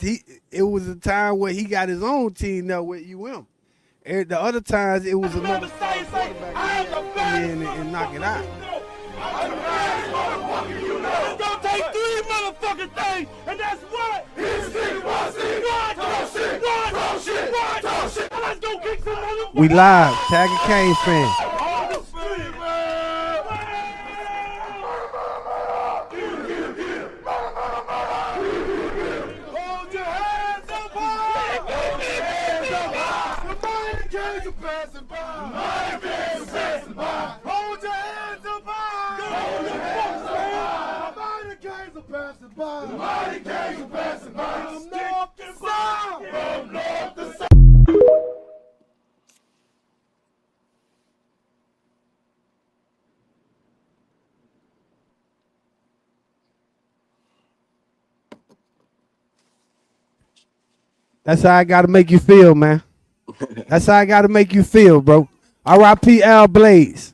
it was a time where he got his own team now with UM. And the other times it was another quarterback that come in and knock it out. It's gonna take 3 motherfucking things, and that's what? Let's go kick some motherfuckers. We live, Taggart Canes fan. Hold your hands up high. Hold your hands up high. The mighty Canes are passing by. The mighty Canes are passing by. Hold your hands up high. Hold your hands up high. The mighty Canes are passing by. The mighty Canes are passing by. From north to south. From north to south. That's how I gotta make you feel, man. That's how I gotta make you feel, bro. R.I.P. Al Blaze.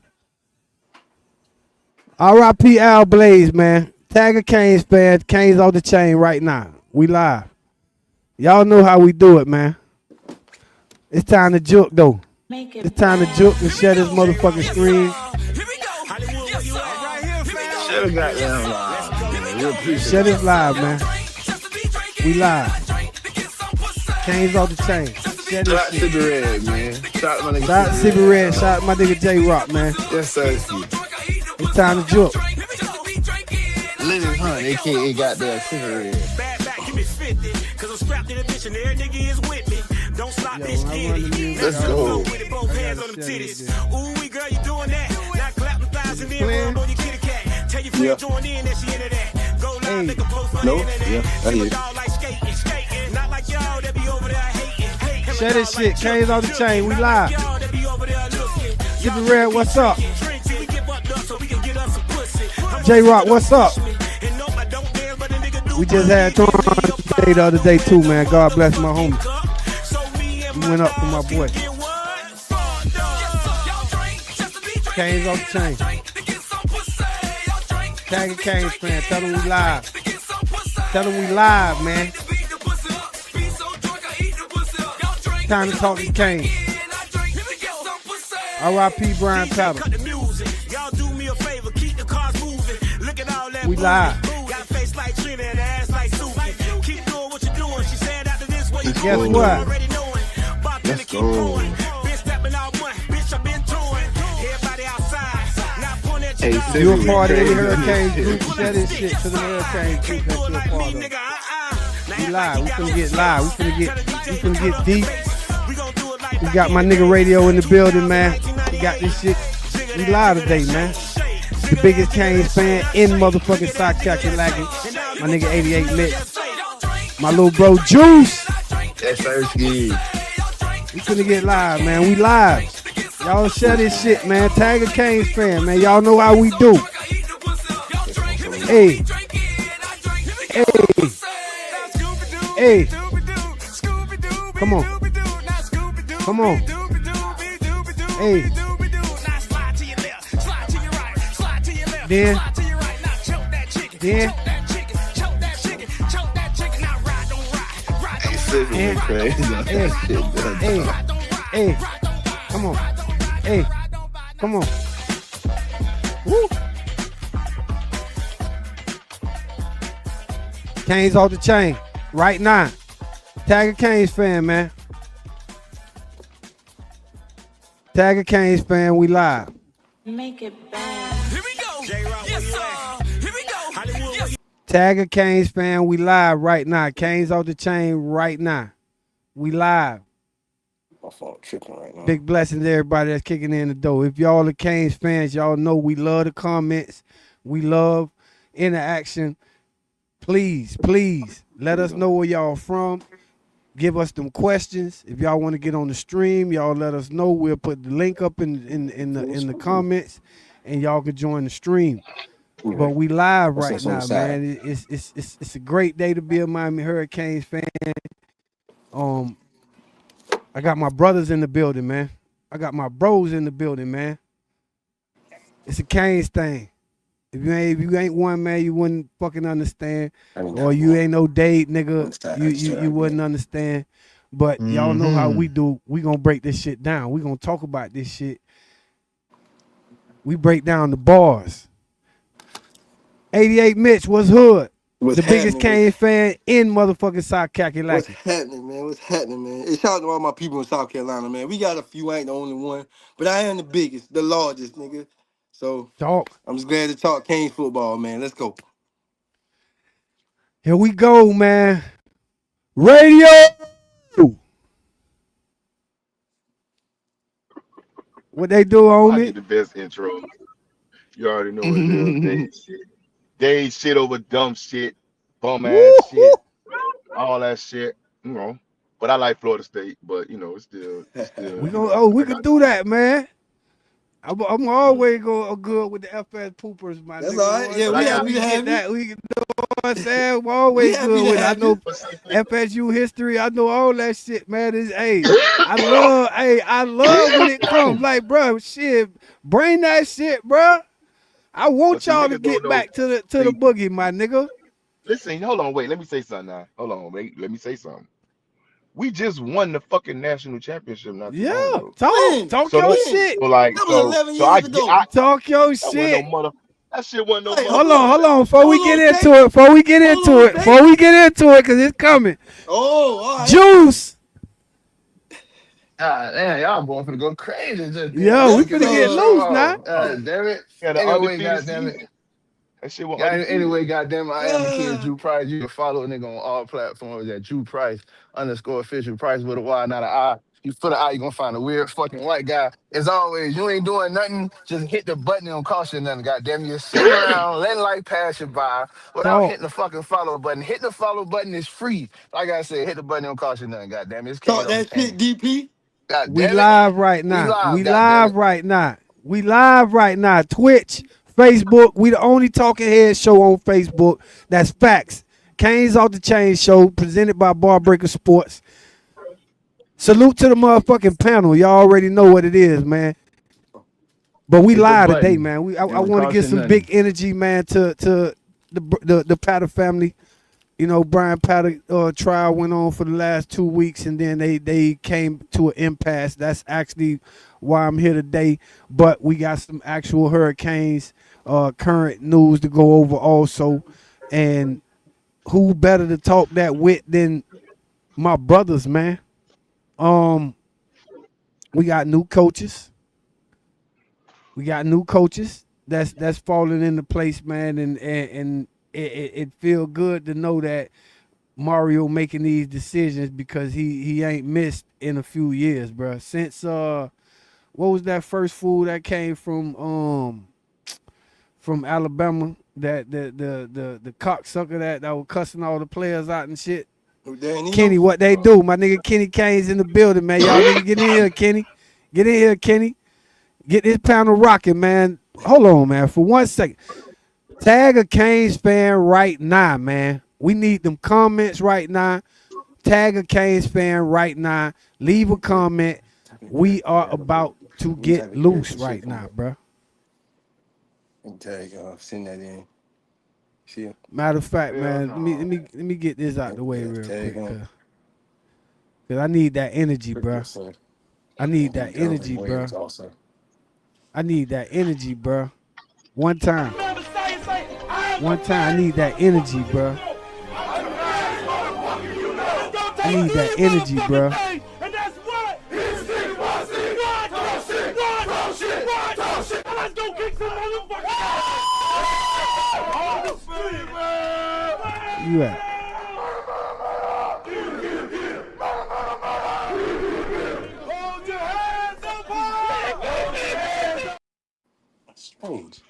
R.I.P. Al Blaze, man. Taggart Canes fan, Canes on the chain right now. We live. Y'all know how we do it, man. It's time to juke, though. It's time to juke and share this motherfucking screen. Share this live, man. We live. Canes off the chain. Share this shit. Cigarette, man. Shout out my nigga. Shout out Cigarette. Shout out my nigga J-Rock, man. Yes, sir. It's time to juke. Living Hunt, aka goddamn Cigarette. Let's go. Yeah. Hey. No? Yeah, I hear you. Share this shit. Canes on the chain. We live. Cigarette, what's up? J-Rock, what's up? We just had Tron Day the other day too, man. God bless my homie. We went up for my boy. Canes on the chain. Taggart Canes fan. Tell them we live. Tell them we live, man. Time to talk to Canes. R.I.P. Bryan Powder. We live. Guess what? Let's go. Hey, You a part of the Hurricane group. Share this shit to the Hurricane group that you a part of. We live. We finna get live. We finna get deep. We got my nigga Radio in the building, man. We got this shit. We live today, man. The biggest Canes fan in motherfucking South Kakalaki. My nigga 88 Lit. My little bro Juice. Yes, sir. Ski. We finna get live, man. We live. Y'all share this shit, man. Taggart Canes fan, man. Y'all know how we do. Hey. Hey. Hey. Come on. Come on. Hey. Then. Hey, crazy. Hey. Hey. Come on. Hey. Come on. Woo. Canes off the chain. Right now. Taggart Canes fan, man. Taggart Canes fan, we live. Make it bad. Here we go. Yes, sir. Here we go. Yes. Taggart Canes fan, we live right now. Canes off the chain right now. We live. My phone tripping right now. Big blessings to everybody that's kicking in the door. If y'all are Canes fans, y'all know we love the comments. We love interaction. Please, please let us know where y'all from. Give us them questions. If y'all want to get on the stream, y'all let us know. We'll put the link up in the comments, and y'all can join the stream. But we live right now, man. It's a great day to be a Miami Hurricanes fan. I got my brothers in the building, man. I got my bros in the building, man. It's a Canes thing. If you ain't one, man, you wouldn't fucking understand. I mean, Or you ain't no date, nigga, What's that? you wouldn't understand. But y'all know how we do. We gonna break this shit down. We gonna talk about this shit. We break down the bars. 88 Mitch was hood. What's The biggest happening? Kane fan in motherfucking South What's Kakalaki. happening, man? What's happening, man? Hey, shout out to all my people in South Carolina, man. We got a few, I ain't the only one, but I am the biggest, the largest, nigga. So Talk. I'm just glad to talk Canes football, man. Let's go. Here we go, man. Radio. What they do, I homie? get the best intro. You already know what it is. Day shit over dumb shit, bum ass shit, Woo! all that shit. You know. But I like Florida State, but it's still, We gonna we I could got do that, man. I'm always go good with the FS poopers, my That's nigga. all You know right. what I'm Yeah, but we I saying? got happy We to can get have you. that. We can know what I'm saying. I'm We always happy good to with it. I have you. know but see, FSU history. I know all that shit, man. I love when it comes. Like, bro, shit, bring that shit, bro. I but want see y'all to niggas don't get know. back to the See, boogie, my nigga. listen, hold on, wait, let me say something now. Hold on, wait, let me say something. We just won the fucking national championship not too Yeah, long ago. When? talk So your don't When? shit, so like That was 11 so I years get ago. talk your that wasn't no shit. mother that shit wasn't no Hey, motherfucking Hold on, championship. before we hold get on, into Tate. it, Hold on, Tate. before we get into it, cause it's coming. Oh, all right. Juice. Ah, damn, y'all boy finna go crazy just then. Yo, Let we me Yes, get finna this get sir. intro loose now. off. Damn it. Yeah, the Anyway, undefeated goddamn it. season. That shit was Yeah, undefeated. anyway, goddamn it, I am the kid Ah. Drew Price. You can follow a nigga on all platforms at Drew Price underscore official Price with a Y, not an I. You put an I, you gonna find a weird fucking white guy. As always, you ain't doing nothing. Just hit the button. It don't cost you nothing. Goddamn, you're sitting around letting life pass you by without Talk. hitting the fucking follow button. Hitting the follow button is free. Like I said, hit the button. It don't cost you nothing. Goddamn, it's Talk Kane on the that shit, Kane. DP. God We damn it, live right we now. live. God damn it. We live right now. Twitch, Facebook. We the only talking head show on Facebook. That's facts. Kane's Off the Chain show presented by Bar Breaker Sports. Salute to the motherfucking panel. Y'all already know what it is, man. But we Hit the live today, button. man. It I don't want to cost give you some nothing. big energy, man, to the Patter family. You know, Bryan Patter trial went on for the last 2 weeks, and then they came to an impasse. That's actually why I'm here today. But we got some actual Hurricanes current news to go over also, and who better to talk that with than my brothers, man? Um, we got new coaches. We got new coaches that's falling into place, man, and it feel good to know that Mario making these decisions because he ain't missed in a few years, bro. Since what was that first fool that came from Alabama, that the cocksucker that was cussing all the players out and shit. Danilo. Kenny, what they do? My nigga Kenny Kane's in the building, man. Y'all nigga get in here, Kenny. Get in here, Kenny. Get this panel rocking, man. Hold on, man, for 1 second. Tag a Canes fan right now, man. We need them comments right now. Tag a Canes fan right now. Leave a comment. We are about to We get type of carrots loose and shit right come now, up. bro. Tag, send that in. See it? Matter of fact, Hell man, no. let me get this out the way Yeah, real tag quick, on. cause I need that energy, Pretty bro. good, sir. I need And that Donovan energy, Williams bro. also. I need that energy, bro. One time. One time. I need that energy, bro. I need that energy, bro. And that's what? He's Steve Bossy. Talk shit. Talk shit. Talk shit. Let's go kick some motherfuckers. On the street, man. You at? Hold your hands up high. Strange.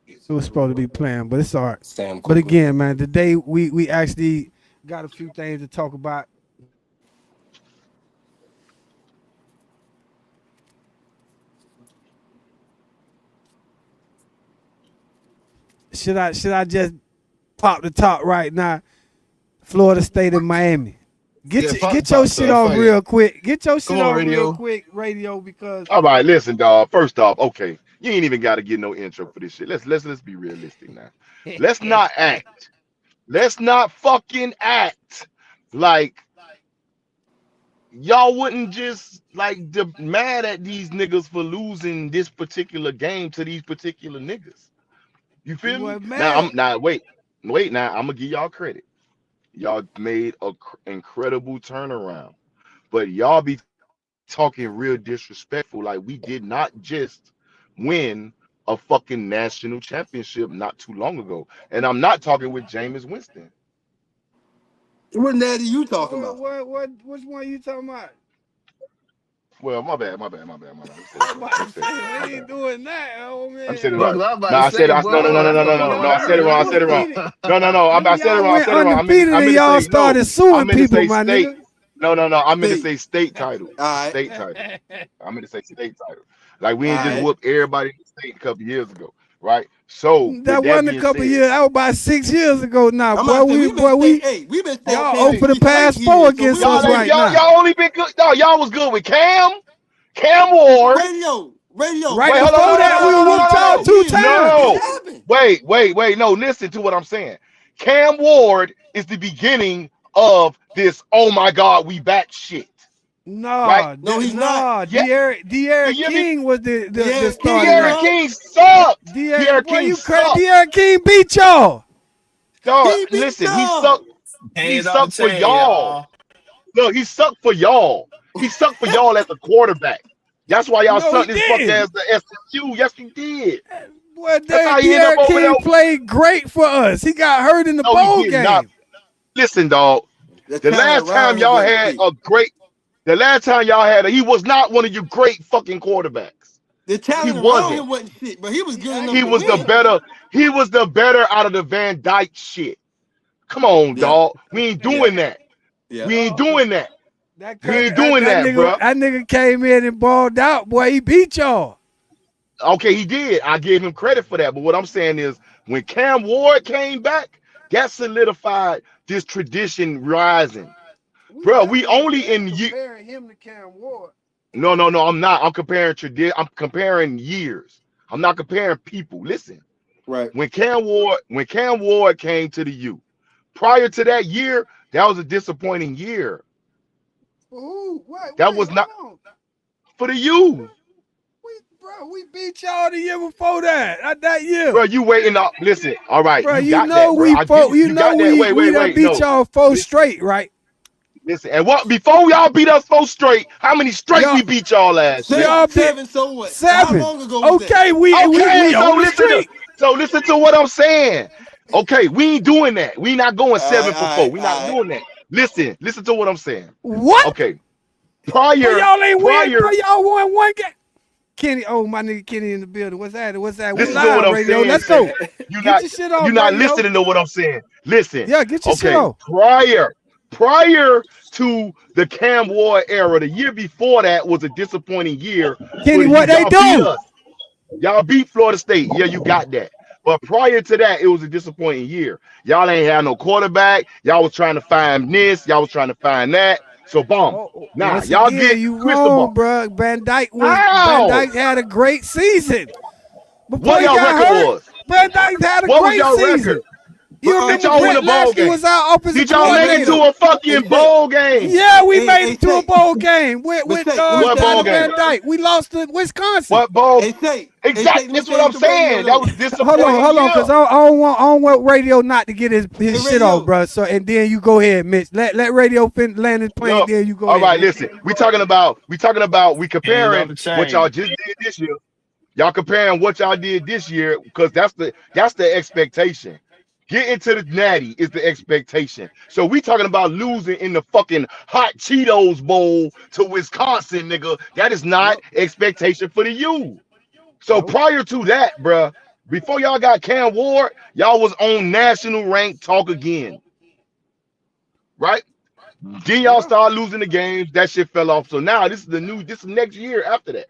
It was supposed to be playing, but it's all right. Sam But Cooper. again, man, today we actually got a few things to talk about. Should I just pop the top right now? Florida State and Miami. Yeah, fuck, Get your fuck, shit son. off Fuck it. real quick. Get your Come shit on, off real radio. quick, radio, because All right, listen, dog. First off, okay, you ain't even got to get no intro for this shit. Let's be realistic now. Let's not act. Let's not fucking act like y'all wouldn't just like mad at these niggas for losing this particular game to these particular niggas. You we feel me? weren't Now I'm mad. now wait now I'm gonna give y'all credit. Y'all made a incredible turnaround, but y'all be talking real disrespectful. Like we did not just win a fucking national championship not too long ago, and I'm not talking with Jameis Winston. What natty you talking about? Which one you talking about? Well, my bad. Let me say I'm that right. about Let me to say that say we right. My ain't bad. doing that, oh Let me say man. it Fuck, right. I'm about No, to I said say, I boy, no no no what no the no fuck no going no no. Y'all I said went it wrong. I on? said it wrong. undefeated. No. Remember, y'all went I said it wrong. undefeated I and meant to y'all say no. started I suing meant to people, say my state. nigga. No. I meant to State. say state title. All right. State title. I meant to say state title. Like we All ain't just right. whoop everybody in the state a couple years ago, right? So with That that wasn't a being couple said, years. That was about 6 years ago now, I'm about to say we've been state y'all no, owe champ for hey, the 3 straight past four years, so against we'll us y'all ain't see. right now. y'all only been good. No, y'all was good with Cam Ward. Radio. Right Wait, hold on, before no, no, that, no, we no, Last were no, three no, whooped no, y'all straight no. two years. times. It's No. happened. Wait. No, listen to what I'm saying. Cam Ward is the beginning of this, oh my God, we back shit. Right? No, he's not. Nah. Yeah. The De'Aaron year be King was the De'Aaron King starting De'Aaron right. sucked. King sucked. De'Aaron, De'Aaron boy, King you crazy. sucked. De'Aaron King beat y'all. Dog, He beat listen, y'all. he Hands off the sucked for chain, y'all. y'all. Look, he sucked for y'all. He sucked for y'all as a quarterback. That's why y'all No, he sucked this fuck didn't. ass the SMU. Yes, he did. Boy, That's how he ended up De'Aaron over there. King played great for us. He got hurt in the No, he bowl did not. game. Listen, dog. The The talent last around time him y'all wasn't had shit. a great, the last time y'all had a, he was not one of your great fucking quarterbacks. The He talent around wasn't. him wasn't shit, but he was He good enough He to actually was the win. better. He was the better out of the Van Dyke shit. Come on, Yep. dog. We ain't Yep. doing that. Yep. We ain't no. doing that. That We cut ain't doing that, bro. that nigga came in and balled out. Boy, he beat y'all. Okay, he did. I gave him credit for that. But what I'm saying is, when Cam Ward came back, that solidified this tradition rising, We bro. We definitely only been in year. comparing him to Cam Ward. No. I'm not. I'm comparing tradition. I'm comparing years. I'm not comparing people. Listen, Right. when Cam Ward came to the U, prior to that year, that was a disappointing year. Ooh, That wait, was not hold on. for the U, We beat y'all the year before that. That year. bro. You waiting up? Listen, all right, Bro, you got that, bro. I give you. You got that. we done Wait. beat No, y'all four listen, straight, right? listen. And what before y'all beat us four straight? How many straight Y'all we beat y'all last year? y'all beat Seven, so what? How seven. long ago was that? Okay, Okay, we on the streak. so listen to what I'm saying. Okay, we ain't doing that. We not going All right, seven all for four. right, We not all right. doing that. Listen to what I'm saying. What? Okay, But prior, y'all ain't win, prior. but y'all won one game. Kenny, oh my nigga Kenny in the building. What's that? What's that? We Listen to what live I'm radio. saying, Let's Saint. go. You Get not your shit you off, not radio. listening to what I'm saying. Listen. Yeah, get your shit Okay, off. prior to the Cam Ward era, the year before that was a disappointing year for Kenny, the U. what they Y'all beat do? us. Y'all beat Florida State. Yeah, you got that. But prior to that, it was a disappointing year. Y'all ain't had no quarterback. Y'all was trying to find this. Y'all was trying to find that. So, boom. Nah, Once y'all again, get you crystal wrong, ball. bro. Van How? Dyke had a great season before What he y'all got record hurt. was? Van Dyke had a What was great y'all record? season. You Did remember y'all win a Brett bowl Lasky game? was our offensive Did y'all make it to coordinator. a Hey, fucking say, bowl game? Yeah, we hey, made hey, it to a say, bowl game with but say, let me What say under bowl something, game? Van bro. Dyke. We lost to Wisconsin. What bowl? Let Exactly. me That's say what this I'm to radio saying. That though. was a disappointing Hold on, year. cause I don't want radio not to get Hey, his shit off, radio. bro. So and then you go ahead, Mitch. Let radio land his plane. Look, Then you go all ahead, right, Mitch. listen. We Hands off comparing the what chain. y'all just did this year. Y'all comparing what y'all did this year because that's the expectation. Getting to the natty is the expectation. So we talking about losing in the fucking hot Cheetos bowl to Wisconsin, nigga. That is not Nope, expectation for the U. So nope. prior to that, bruh, before y'all got Cam Ward, y'all was on national rank talk again, right? Then y'all Yeah. start losing the games. That shit fell off. So now this is next year after that.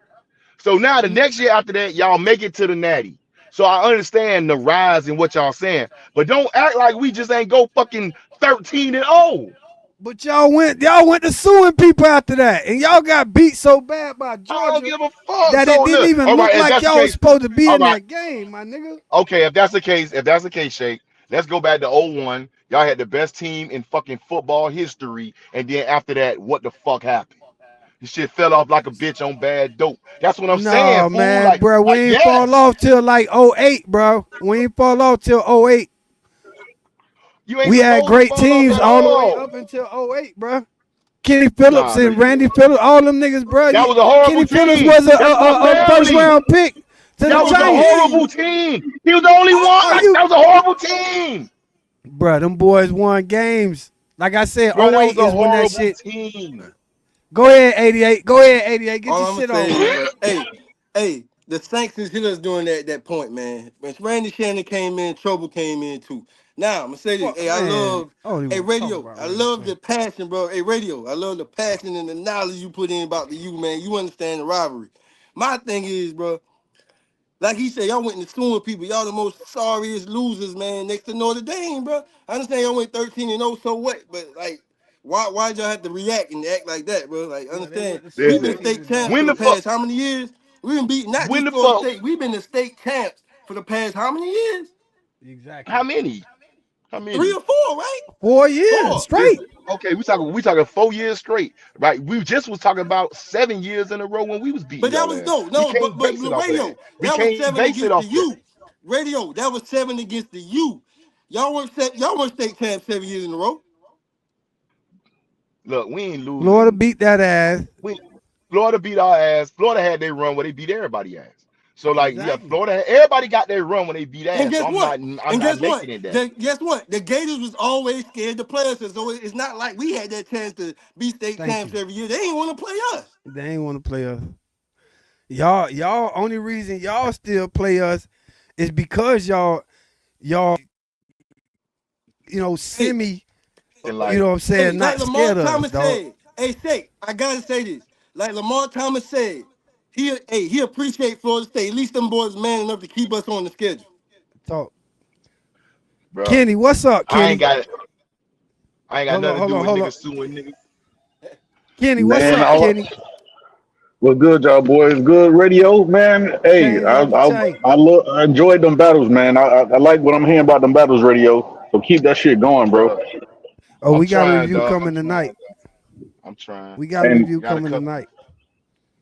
So now the next year after that, y'all make it to the natty. So I understand the rise in what y'all saying, but don't act like we just ain't go fucking 13-0. But y'all went to suing people after that, and y'all got beat so bad by I don't Georgia give a fuck. that it So didn't look, even all look right, if like that's the y'all was case, supposed to be all in right. that game, my nigga. Okay, if that's the case, Shake, let's go back to '01. Y'all had the best team in fucking football history, and then after that, what the fuck happened? This shit fell off like a bitch on bad dope. That's what I'm saying, No, fool. man, bro, we Like ain't fall yes, off till like '08, bro. We ain't fall off till '08. you ain't We had supposed to great fall off teams at all the way all. up until '08, bro. Kenny Phillips Nah, no, and you Randy didn't. Phillips, all them niggas, bro. That was a Kenny horrible Phillips team. was That's my a first family. round pick to the That was a Giants. horrible team. He was the only Are one. you, That was a horrible team. bro? Them boys won games. Like I said, Bro, that '08 was a is when that horrible shit. team. Go ahead, 88. Go ahead, 88. Get All your I'm gonna shit say off, is, man. hey, the sanctions hit us during that point, man. When Randy Shannon came in, trouble came in too. Now I'm gonna say this. Fuck, Hey, I man. love, I don't even hey, want to talk radio. about I Randy love Shannon. the passion, bro. Hey, radio. I love the passion and the knowledge you put in about the U, man. You understand the rivalry. My thing is, bro. Like he said, y'all went to suing people. Y'all the most sorriest losers, man. Next to Notre Dame, bro. I understand y'all went 13-0, so what? But like, why'd y'all have to react and act like that, bro? Like, Yeah, they understand? went to We've suing been Listen, people state champs today. for when the the fuck, past how many years? We've been beat not when just the Florida fuck, State. We've been the state champs for the past how many years? how Exactly. many? How Three many? or four, right? 4 years Four. straight. Listen, okay, we talking 4 years straight, right? We just was talking about 7 years in a row when we was beating But that y'all was ass. no, We no. can't But base the it off of that. radio We that was can't seven base it against the off that. U. Radio that was seven against the U. Y'all weren't state champs 7 years in a row. Look, we ain't Florida losing. beat that ass. We Florida beat our ass. Florida had their run where they beat everybody ass. So like, yeah, Exactly. everybody got their run when they beat And ass. So guess what? I'm And not guess what? making it that. Guess what? The Gators was always scared to play us, so it's not like we had that chance to be state Thank champs you. every year. They ain't want to play us. They ain't want to play us. Y'all only reason y'all still play us is because y'all Hey, semi, In you know life. what I'm saying, hey, like not Lamar scared of us, Thomas dog. said. Hey, State, I gotta say this. Like Lamar Thomas said, he appreciate Florida State. At least them boys man enough to keep us on the schedule. Talk. Bro, Kenny, what's up, I ain't Kenny? got I ain't got Hold on, nothing to hold do on, with hold on. niggas suing niggas. Kenny, what's Man, up, Kenny? what's good, y'all boys? Good radio, man. Hey, Chains off the chain. I enjoyed them battles, man. I like what I'm hearing about them battles, radio. So keep that shit going, bro. Bro, Oh, I'm we got a trying, review dog. I'm coming trying, tonight. dog. I'm trying. We got a And review I got a coming couple. tonight.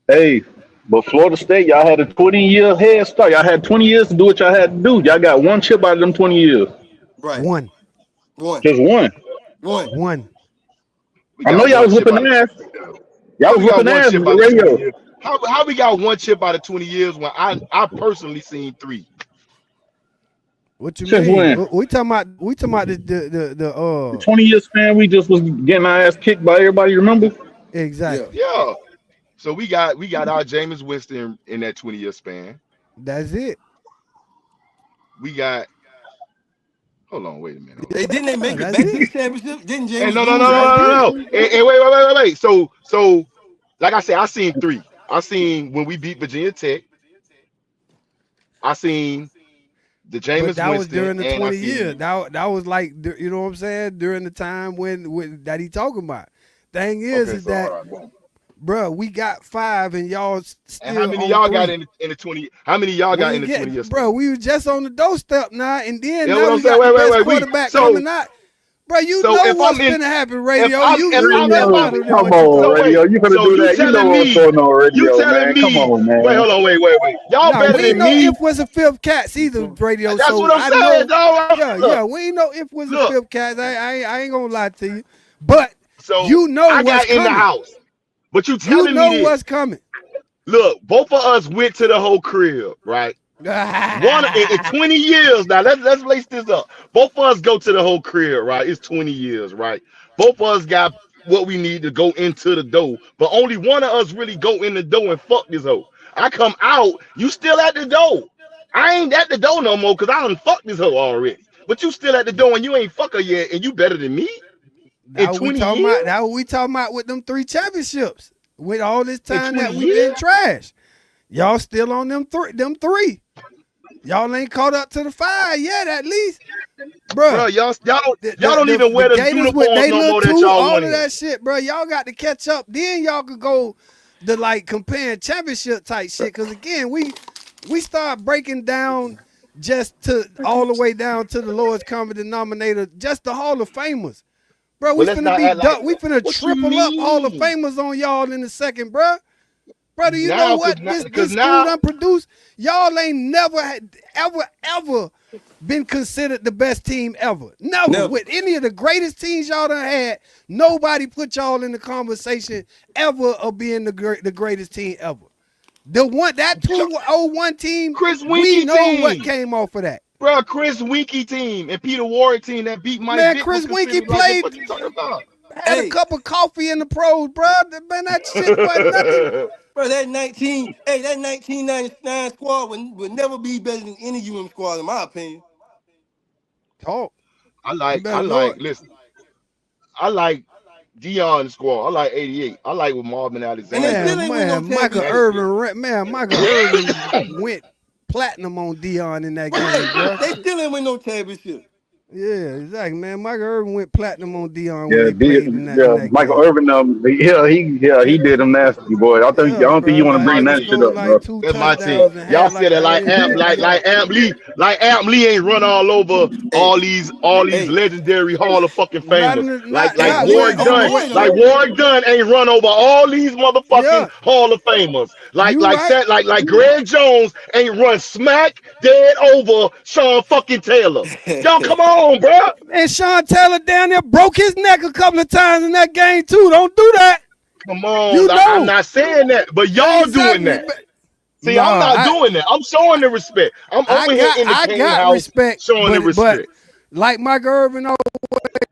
hey, but Florida State, y'all had a 20-year head start. Y'all had 20 years to do what y'all had to do. Y'all got one chip out of them 20 years. Right. One. One. Just one. One. One. We I know got y'all one was chip whooping out of ass. 20 years. Y'all How was we got whooping one ass chip with the out of 20 radio. years? How we got one chip out of 20 years when I personally seen three? What you Since mean? when? We talking about the 20 year span, we just was getting our ass kicked by everybody, remember? Yeah. exactly. Yeah. So we got our Jameis Winston in that 20-year span. That's it. We got hold on, wait a minute, hold Hey, on. didn't they Yeah, make it that's back to it. the championship? Didn't And James no, no, no, lose no, That's last no, no, year? it. no. And wait. So like I said, I seen three. I seen when we beat Virginia Tech. I seen the But Jameis that was Winston, during the and I 20 years. seen That was like you know what I'm saying, during the time when that he talking about. Thing okay. is So all that, right, boom. bruh, we got five and y'all And how still many on y'all got three. in the 20? How many y'all We got in ain't the getting, 20-year bro. span? We was just on the doorstep now, and then You know now what I'm we saying? got the best Wait. We quarterback so coming out. Bro, you so know if I'm what's in finna happen, if radio. I'm You if you I'm know if I'm better Radio, than come what you on, so talking radio. wait, about. You gonna so do you that? You know telling what's me going on, you radio, telling man. Come me on, wait, man. hold on, wait. Y'all Nah, better we ain't than know me. if was a fifth cats either, radio. That's So what I'm I saying, know, dog. yeah, we ain't know if was a Look. fifth cats. I ain't gonna lie to you, but So you know I what's got in the coming. house, but you You telling me know this. what's coming. Look, both of us went to the whole crib, right? One in 20 years now. Let's lace this up. Both of us go to the whole crib, right? It's 20 years, right? Both of us got what we need to go into the door, but only one of us really go in the door and fuck this hoe. I come out, you still at the door. I ain't at the door no more because I done fucked this hoe already. But you still at the door and you ain't fuck her yet, and you better than me in That what we 20 talking about. years? That what we talking about with them three championships. With all this In time 20 that we been years? trash, y'all still on them three. Them three. Y'all ain't caught up to the 5 yet, at least. Bro, Bruh. y'all don't even The wear them Gators with uniforms they no little more that two, y'all all won of in. that shit, bro. Y'all got to catch up. Then y'all could go the like comparing championship type shit. Cause again, we start breaking down just to all the way down to the lowest common denominator, just the Hall of Famers. Bro, we But let's finna not be act like we finna what you triple up Hall of mean Famers on y'all in a second, bro. Bro, do you know now? what Cause this school now done produced? Y'all ain't never had ever been considered the best team ever. Never. Never. With any of the greatest teams y'all done had, nobody put y'all in the conversation ever of being the greatest team ever. That 201 team, Chris we Winky know what team, came off of that. bro. Chris Winky team and Peter Warrick team that beat Mike Man, Vick was Chris Winkie considered like the played, fuck you talking about. had a Hey, cup of coffee in the pros, bro. Man, that shit wasn't nothing. bro, that 1999 squad would never be better than any UM squad, in my opinion. Talk. You I better know like, it. listen, I like Dion squad. I like 88. I like with Marvin And they Alexander. still ain't win no Michael That, championship. Irvin, Michael Irvin went platinum on Dion in that But game, bro. they still ain't win no championship. Yeah, exactly, man. Michael Irvin went platinum on Dion when Yeah, they played in yeah. that Michael game. Irvin, he did them nasty, boy. I Yeah, don't think you bro. want to That bring nigga that shit scored up, like bro. 2 that's my team. touchdowns and Y'all had said like that like Amp, 150 yards. Like Amp Lee ain't run all over Hey, all these hey, legendary Hall of fucking Not famers. in the, hey, Like not he with ain't Warwick Dunn, overdoing them. like Warwick Dunn ain't run over all these yeah. motherfucking Hall of Famers. You right. Like Greg Jones ain't run smack dead over Sean fucking Taylor. Y'all come on, bro. And Sean Taylor down there broke his neck a couple of times in that game too. Don't do that. Come on. You I'm know. not saying that, but Yeah, y'all doing exactly. that. But See, I'm nah, not doing that. I'm showing the respect. I'm over here in the I King got house respect, showing the but respect. like Mike Irvin always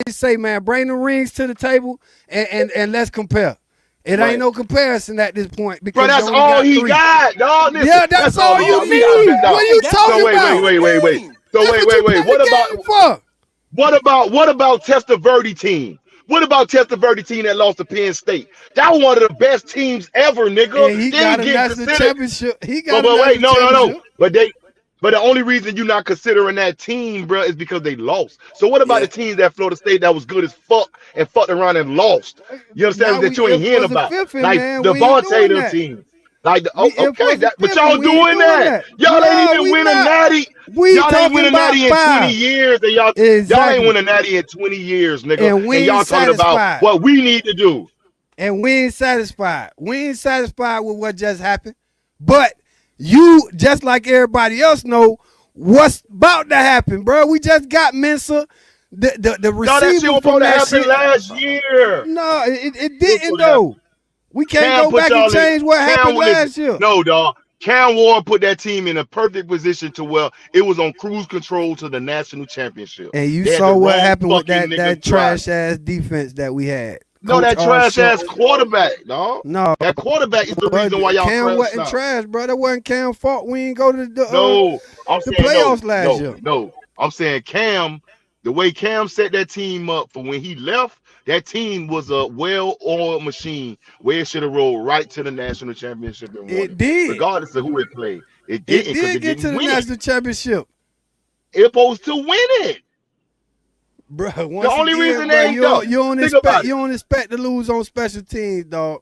say, man, bring the rings to the table and let's compare. It ain't Right. no comparison at this point Bro, because you that's only all got he 3. got, dog. Listen, Yeah, that's that's all all he you got. We got need. bet What down. are He you ain't got So talking nothing to about? win the wait. game. So That's what you play wait. the game for. What about Testaverde team? What about Testaverde team that lost to Penn State? That was one of the best teams ever, nigga. And he They got ain't a getting national considered. championship. He But got a wait, national no. championship. But the only reason you're not considering that team, bro, is because they lost. So what about Yeah. the teams that Florida State that was good as fuck and fucked around and lost? You understand Now that we you ain't if hearing was a about, fifth in, like man. the We ain't Vontae doing them that. team. Like the, We oh, if okay, was a but fifth and y'all we ain't doing doing that. that. Y'all ain't No, even we win a not. natty. We Y'all ain't win talking a about natty in 20 5. years, and y'all ain't Exactly. win a natty in 20 years, nigga. And we And ain't y'all talking about satisfied. what we need to do. And we ain't satisfied. We ain't satisfied with what just happened. But you, just like everybody else, know what's about to happen, bro. We just got Mensa, the Y'all, that shit receiver was from supposed to that happen shit. last year. No, it It was didn't supposed to happen. though. We can't Cam go put back and y'all in. change what Cam happened will listen. last year. No, dog. Cam Ward put that team in a perfect position to where it was on cruise control to the national championship. And you They had the saw what wrong happened with fucking that niggas driving. trash ass defense that we had. No, Coach that R. trash ass Shucks. quarterback, dog. No, That quarterback is the reason why but y'all Cam crashed wasn't out. trash, bro. That wasn't Cam fault. We ain't go to No, I'm the saying playoffs last year. no. I'm saying Cam, the way Cam set that team up for when he left, that team was a well-oiled machine where it should have rolled right to the national championship and won It it, did. regardless of who it played. It It didn't because did it get to didn't the win it. national championship. It's supposed to win it. Bro, The once only again, reason bro, they ain't done. Think about you it. don't expect to lose on special teams, dog.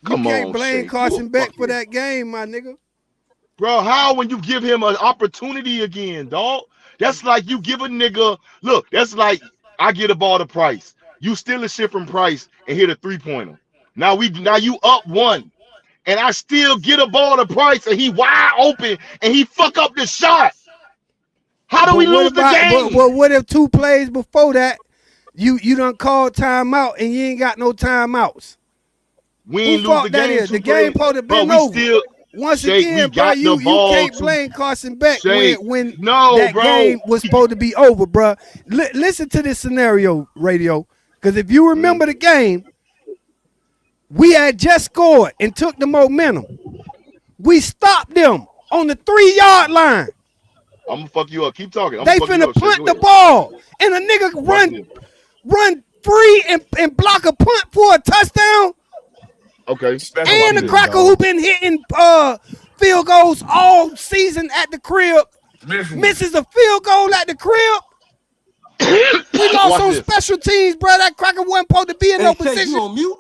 You Come can't on, blame Shay. You a Carson Beck for fucking that game, my nigga. bro. How when you give him an opportunity again, dog? That's like you give a nigga. Look, that's like I get a ball to Price. You steal a shit from Price and hit a 3-pointer. Now you up one, and I still get a ball to Price and he wide open and he fuck up the shot. How do But we what lose the about game? what if 2 plays before that you done called timeout and you ain't got no timeouts? We Who ain't lose the fault that game is? The two game plays, supposed to have but been we over. still Once Shake. We again, bro, got the you ball can't to blame Carson Beck Shake. when No, that bro. game was supposed to be over, bro. Listen to this scenario, radio, because if you Mm, remember the game, we had just scored and took the momentum. We stopped them on the 3-yard line. I'm gonna fuck you up. Keep talking. I'm gonna They fuck you finna up. Shake. punt Go the ahead. ball, and a nigga Watch this. run free and block a punt for a touchdown. Okay. Special Now watch And the this. teams, cracker dog. who been hitting field goals all season at the crib, Listen, misses a field goal at the crib. We lost Watch on this. special teams, bro. That cracker wasn't supposed to be in Hey, no Shay, you position. on mute?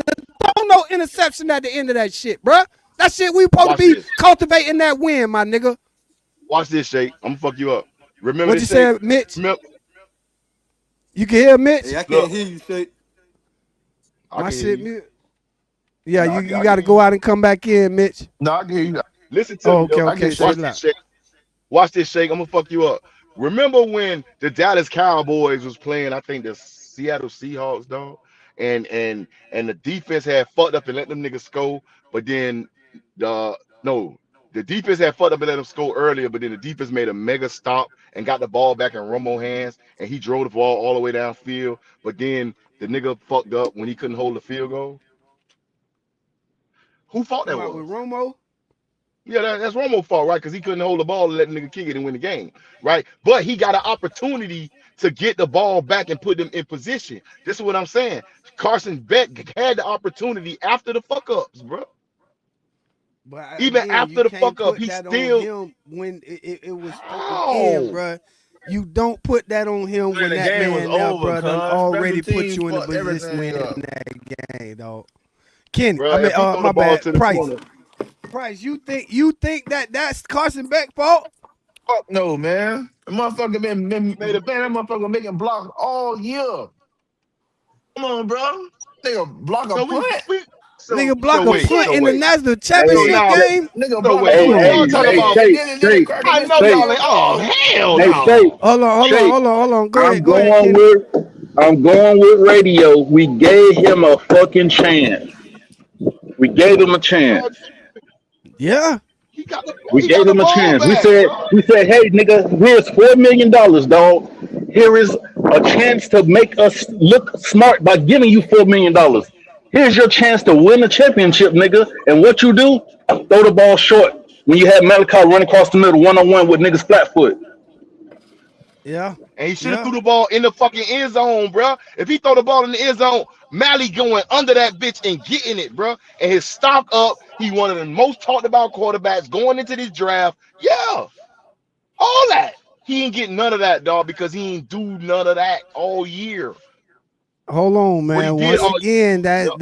Don't no interception at the end of that shit, bro. That shit we supposed to Watch be this. cultivating that win, my nigga. Watch this, Shake. I'm gonna fuck you up. Remember What this, you Shake? said, Mitch? Remember, You can hear Mitch? Hey, I can't look, hear you, Shay. I My can hear shit you. mute. Yeah, No, you I got can to hear you. go out and come back in, Mitch. no, I can hear you. Listen to Oh, me okay, though. I okay. get Say Watch it shit. this, loud. Shake. Watch this, Shake. I'm gonna fuck you up. Remember when the Dallas Cowboys was playing? I think the Seattle Seahawks, dog, and the defense had fucked up and let them niggas score, but then the no, the defense had fucked up and let them score earlier, but then the defense made a mega stop and got the ball back in Romo hands, and he drove the ball all the way downfield, but then the nigga fucked up when he couldn't hold the field goal. Who fault Talking that about with was? Romo? Yeah, that's Romo's fault, right? Because he couldn't hold the ball and let the nigga kick it and win the game, right? But he got an opportunity to get the ball back and put them in position. This is what I'm saying. Carson Beck had the opportunity after the fuck ups, bro. But Even again, you after the can't fuck up, put he that on still him when it was again, how? bro. You don't put that on him Man, when the that game was man now, over, bro, done cuz. Special already put teams you in a fucked position to everything win up. that game, dog. Kenny, Bro, I mean, if he throw the my ball bad. to the Price, corner, Price. You think that that's Carson Beck fault? Fuck no, man. The motherfucker been made a man, that motherfucker making blocks all year. Come on, bro. Nigga block a so we punt. we Nigga so block a wait, punt so in the wait. national So Hey, championship now game. Nigga so block a wait, hey, Come so punt on, y'all hey, talk man. hey, about and then the Shay, cracker I missed know the Shay, y'all ain't field oh goal. hell hey, Shay, no. Shay. Hold on. I'm Go ahead, going Kenny. I'm going with radio. We gave him a fucking chance. We gave him a Dog, chance. Yeah. We he got gave the him a ball chance. back, bro. We said, hey nigga, here's $4 million, dog. Here is a chance to make us look smart by giving you $4 million. Here's your chance to win the championship, nigga. And what you do? Throw the ball short. When you have Malachi run across the middle 1-on-1 with niggas flat foot. Yeah. And he should have Yeah. threw the ball in the fucking end zone, bro. If he throw the ball in the end zone, Mally going under that bitch and getting it, bro. And his stock up. He one of the most talked about quarterbacks going into this draft. Yeah, all that. He ain't getting none of that, dog, because he ain't do none of that all year. Hold on, What he man. did Once all again, yep.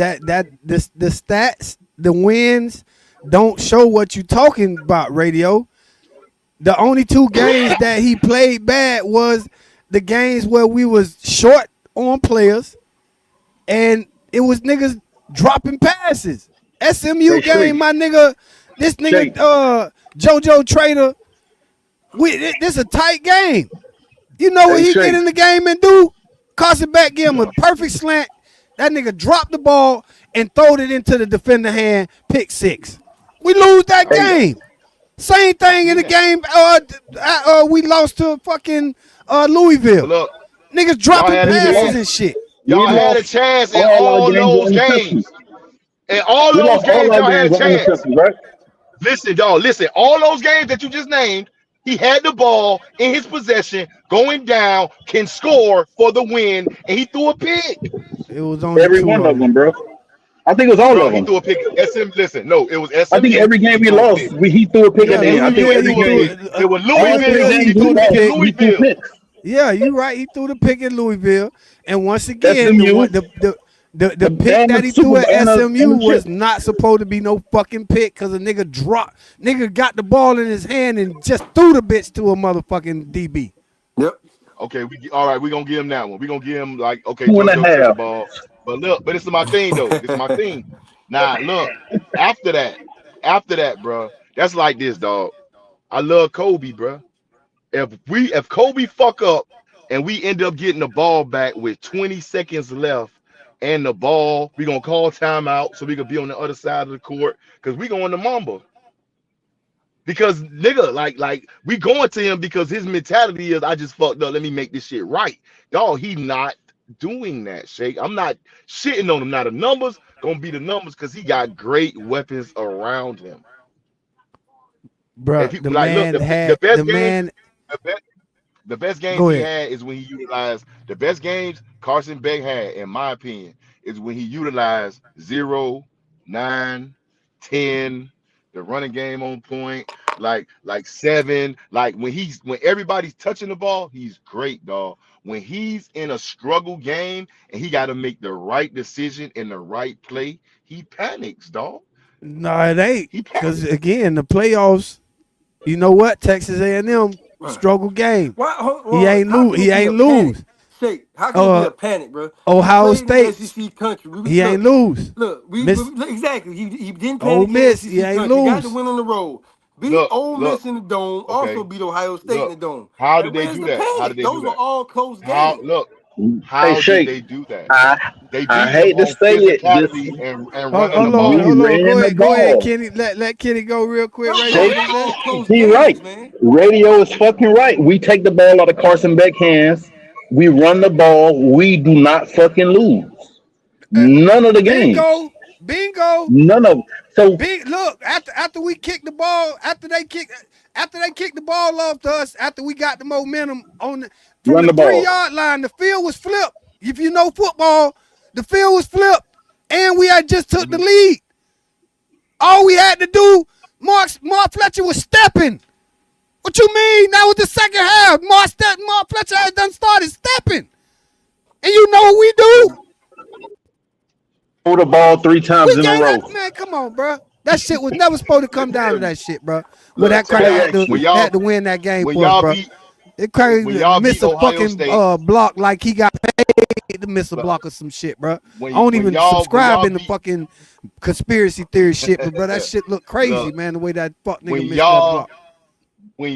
the stats, the wins don't show what you talking about, radio. The only two games that he played bad was the games where we was short on players and it was niggas dropping passes. SMU Hey Shay, game, my nigga, this nigga Shay, JoJo Trader, this a tight game. You know what hey he get Shay. in the game and do? Carson back, give him a Yeah. perfect slant. That nigga dropped the ball and throwed it into the defender hand, pick six. We lose that Hey, game. Same thing in the Yeah. game. We lost to fucking But Louisville. look, Niggas y'all dropping had a we passes lost. chance. and shit. We Y'all had a lost chance in all our all games those on interceptions. games. In all We those lost all games, our y'all had a games on chance. interceptions, right? Listen, dog, listen. All those games that you just named, he had the ball in his possession, going down, can score for the win, and he threw a pick. It was only Every two one of of them. them, bro. I think it was all Bro, of he them. threw a pick. SM, listen, no, it was I think SMU. every game He we threw a lost, pick. he threw a It pick was at Yeah, the end. I think yeah. SMU. He He every threw a threw pick. game, It was all three Louisville. he games He we threw threw a the pick lost, in pick. he threw Louisville. picks. Yeah, you right. He threw the pick at Louisville, and once again, the SMU one the pick and the that he threw Super at and SMU the chip. was not supposed to be no fucking pick because a nigga dropped, nigga got the ball in his hand and just threw the bitch to a motherfucking DB. Yep. Okay, all right. We're gonna give him that one. We're gonna give him like okay, Two and a JoJo took the half. ball. But look, but this is my thing though. This is my thing. Now look, after that, after that, bro, that's like this, dog. I love Kobe, bro. If Kobe fuck up and we end up getting the ball back with 20 seconds left and the ball, we gonna call timeout so we can be on the other side of the court because we going to Mamba. Because nigga, like we going to him because his mentality is I just fucked up. Let me make this shit right. Dog, he not doing that, Shake. I'm not shitting on him. Now the numbers gonna be the numbers because he got great weapons around him. If Bruh, you like, look, the the best game, man. the best, the best games Go he ahead. had is when he utilized the best games Carson Beck had, in my opinion, is when he utilized 0, 9, 10, The running game on point. Like seven. Like when everybody's touching the ball, he's great, dog. When he's in a struggle game and he got to make the right decision in the right play, he panics, dog. No, it ain't. He Cause panics. again, the playoffs. You know what? Texas A&M Bro. struggle game. Why? He Well, ain't how lose. can He it be a ain't panic? lose. Shake. How can it be Uh, a panic, bro? We Ohio played in the State. SEC country. He ain't Look, lose. look. Miss Exactly. He didn't Ole panic in Miss. He SEC ain't country. Got to lose. win on the road. Beat Look, Ole look. Miss in the dome. Also Okay, beat Ohio State in look. the dome. How Like, did they where's do the that? How did panic? they do Those were that? all close How games. look? Hey, How did Shake, they do that? I They I beat him hate to on say it, this physicality and Hold, running the hold we on, ball. hold on. ran the Go ahead, ball. Kenny. Let Kenny go real quick. Those Right were there. Shake, What he say? all close he games, right. man. Radio is fucking right. We take the ball out of Carson Beck hands. We run the ball. We do not fucking lose. None of the games. Bingo, bingo. None of so Look, after we kicked the ball, after they kicked the ball off to us, after we got the momentum from run the the three ball. yard line, the field was flipped. If you know football, the field was flipped, and we had just took the Mhm. lead. All we had to do, Mark Fletcher was stepping. What you mean? That was the second half. Mark Fletcher had done started stepping, and you know what we do? So Throw the ball three We times in a gave that row. man. Come on, bro. That shit was never supposed to come down to that shit, bro. Where look, that check cracker it Play out. action. had to win that game When for us, y'all bro. beat It crazy when to y'all miss beat a Ohio fucking State, block like he got paid to miss a look, block or some shit, bro. I when don't when even y'all when subscribe y'all in the beat fucking conspiracy theory shit, but bro, that shit look crazy, look man. The way that fuck when nigga missed that block.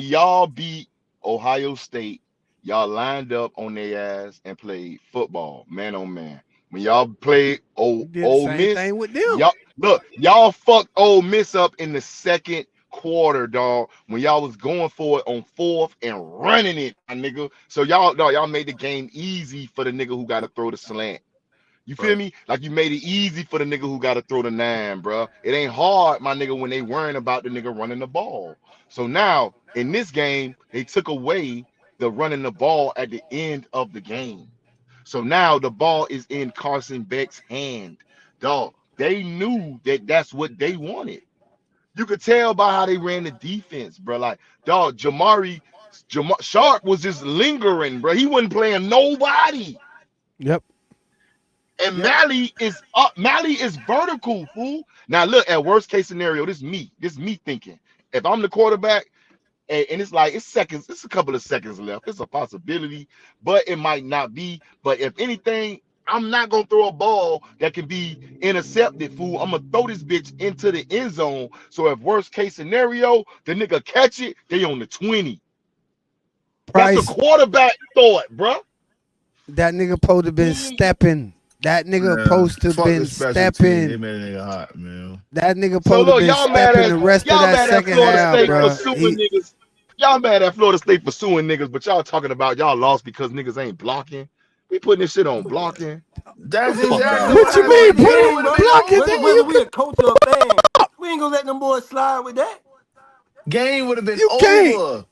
y'all beat Ohio State, y'all lined up on their ass and played football, man on man. When y'all played We did the Ole same Miss, thing with them. y'all fucked Ole Miss up in the second quarter, dog. When y'all was going for it on fourth and running it, my nigga. So y'all made the game easy for the nigga who got to throw the slant. You feel Right. me? Like you made it easy for the nigga who got to throw the nine, bro. It ain't hard, my nigga, when they worrying about the nigga running the ball. So now in this game, they took away the running the ball at the end of the game. So now the ball is in Carson Beck's hand. Dog, they knew that that's what they wanted. You could tell by how they ran the defense, bro. Like, dog, Jamar Sharp was just lingering, bro. He wasn't playing nobody. Yep. And Yep. Mally is up. Mally is vertical, fool. Now look, at worst case scenario, this me. This me thinking. If I'm the quarterback, and it's like it's seconds, it's a couple of seconds left. It's a possibility, but it might not be. But if anything, I'm not gonna throw a ball that can be intercepted, fool. I'm gonna throw this bitch into the end zone. So if worst case scenario, the nigga catch it, they on the 20. That's a Price. quarterback thought, bro. That nigga supposed to been stepping. That nigga Man, supposed to fuck the been special team. They stepping. made a nigga hot, man. That nigga So supposed to look, been stepping the rest of y'all that mad at second Florida half, State for bro. suing niggas. Y'all mad at Florida State for suing niggas, but y'all talking about y'all lost because niggas ain't blocking. We putting this shit on blocking. Get That's the fuck It's exactly out. a what What you fact of happened. mean? The the Put game it game, would have bro. been block it, Whether nigga. over. whether You we can a coach or a fan, we ain't gonna let them boys slide with that. Game would have been you can't. over.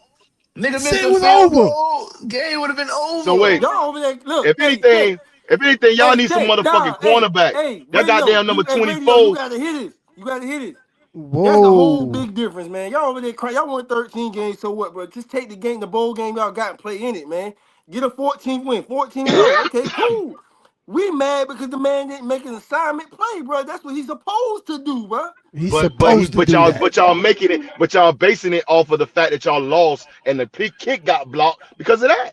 Nigga missed Shit a was field over. goal. Game would have been So over. wait, Y'all over there. Look, if anything, y'all need some Shay, motherfucking nah, hey, cornerback. hey, That radio, goddamn number radio, you 24. gotta hit it. You gotta hit it. That's a whole Whoa. big difference, man. Y'all over there crying. Y'all won 13 games, so what, bro? Just take the game, the bowl game y'all got and play in it, man. Get a 14th win, 14-0. Okay, cool. We mad because the man didn't make an assignment play, bro. That's what he's supposed to do, bro. He's But he supposed to do that. but y'all making it, but y'all basing it off of the fact that y'all lost and the pick kick got blocked because of that.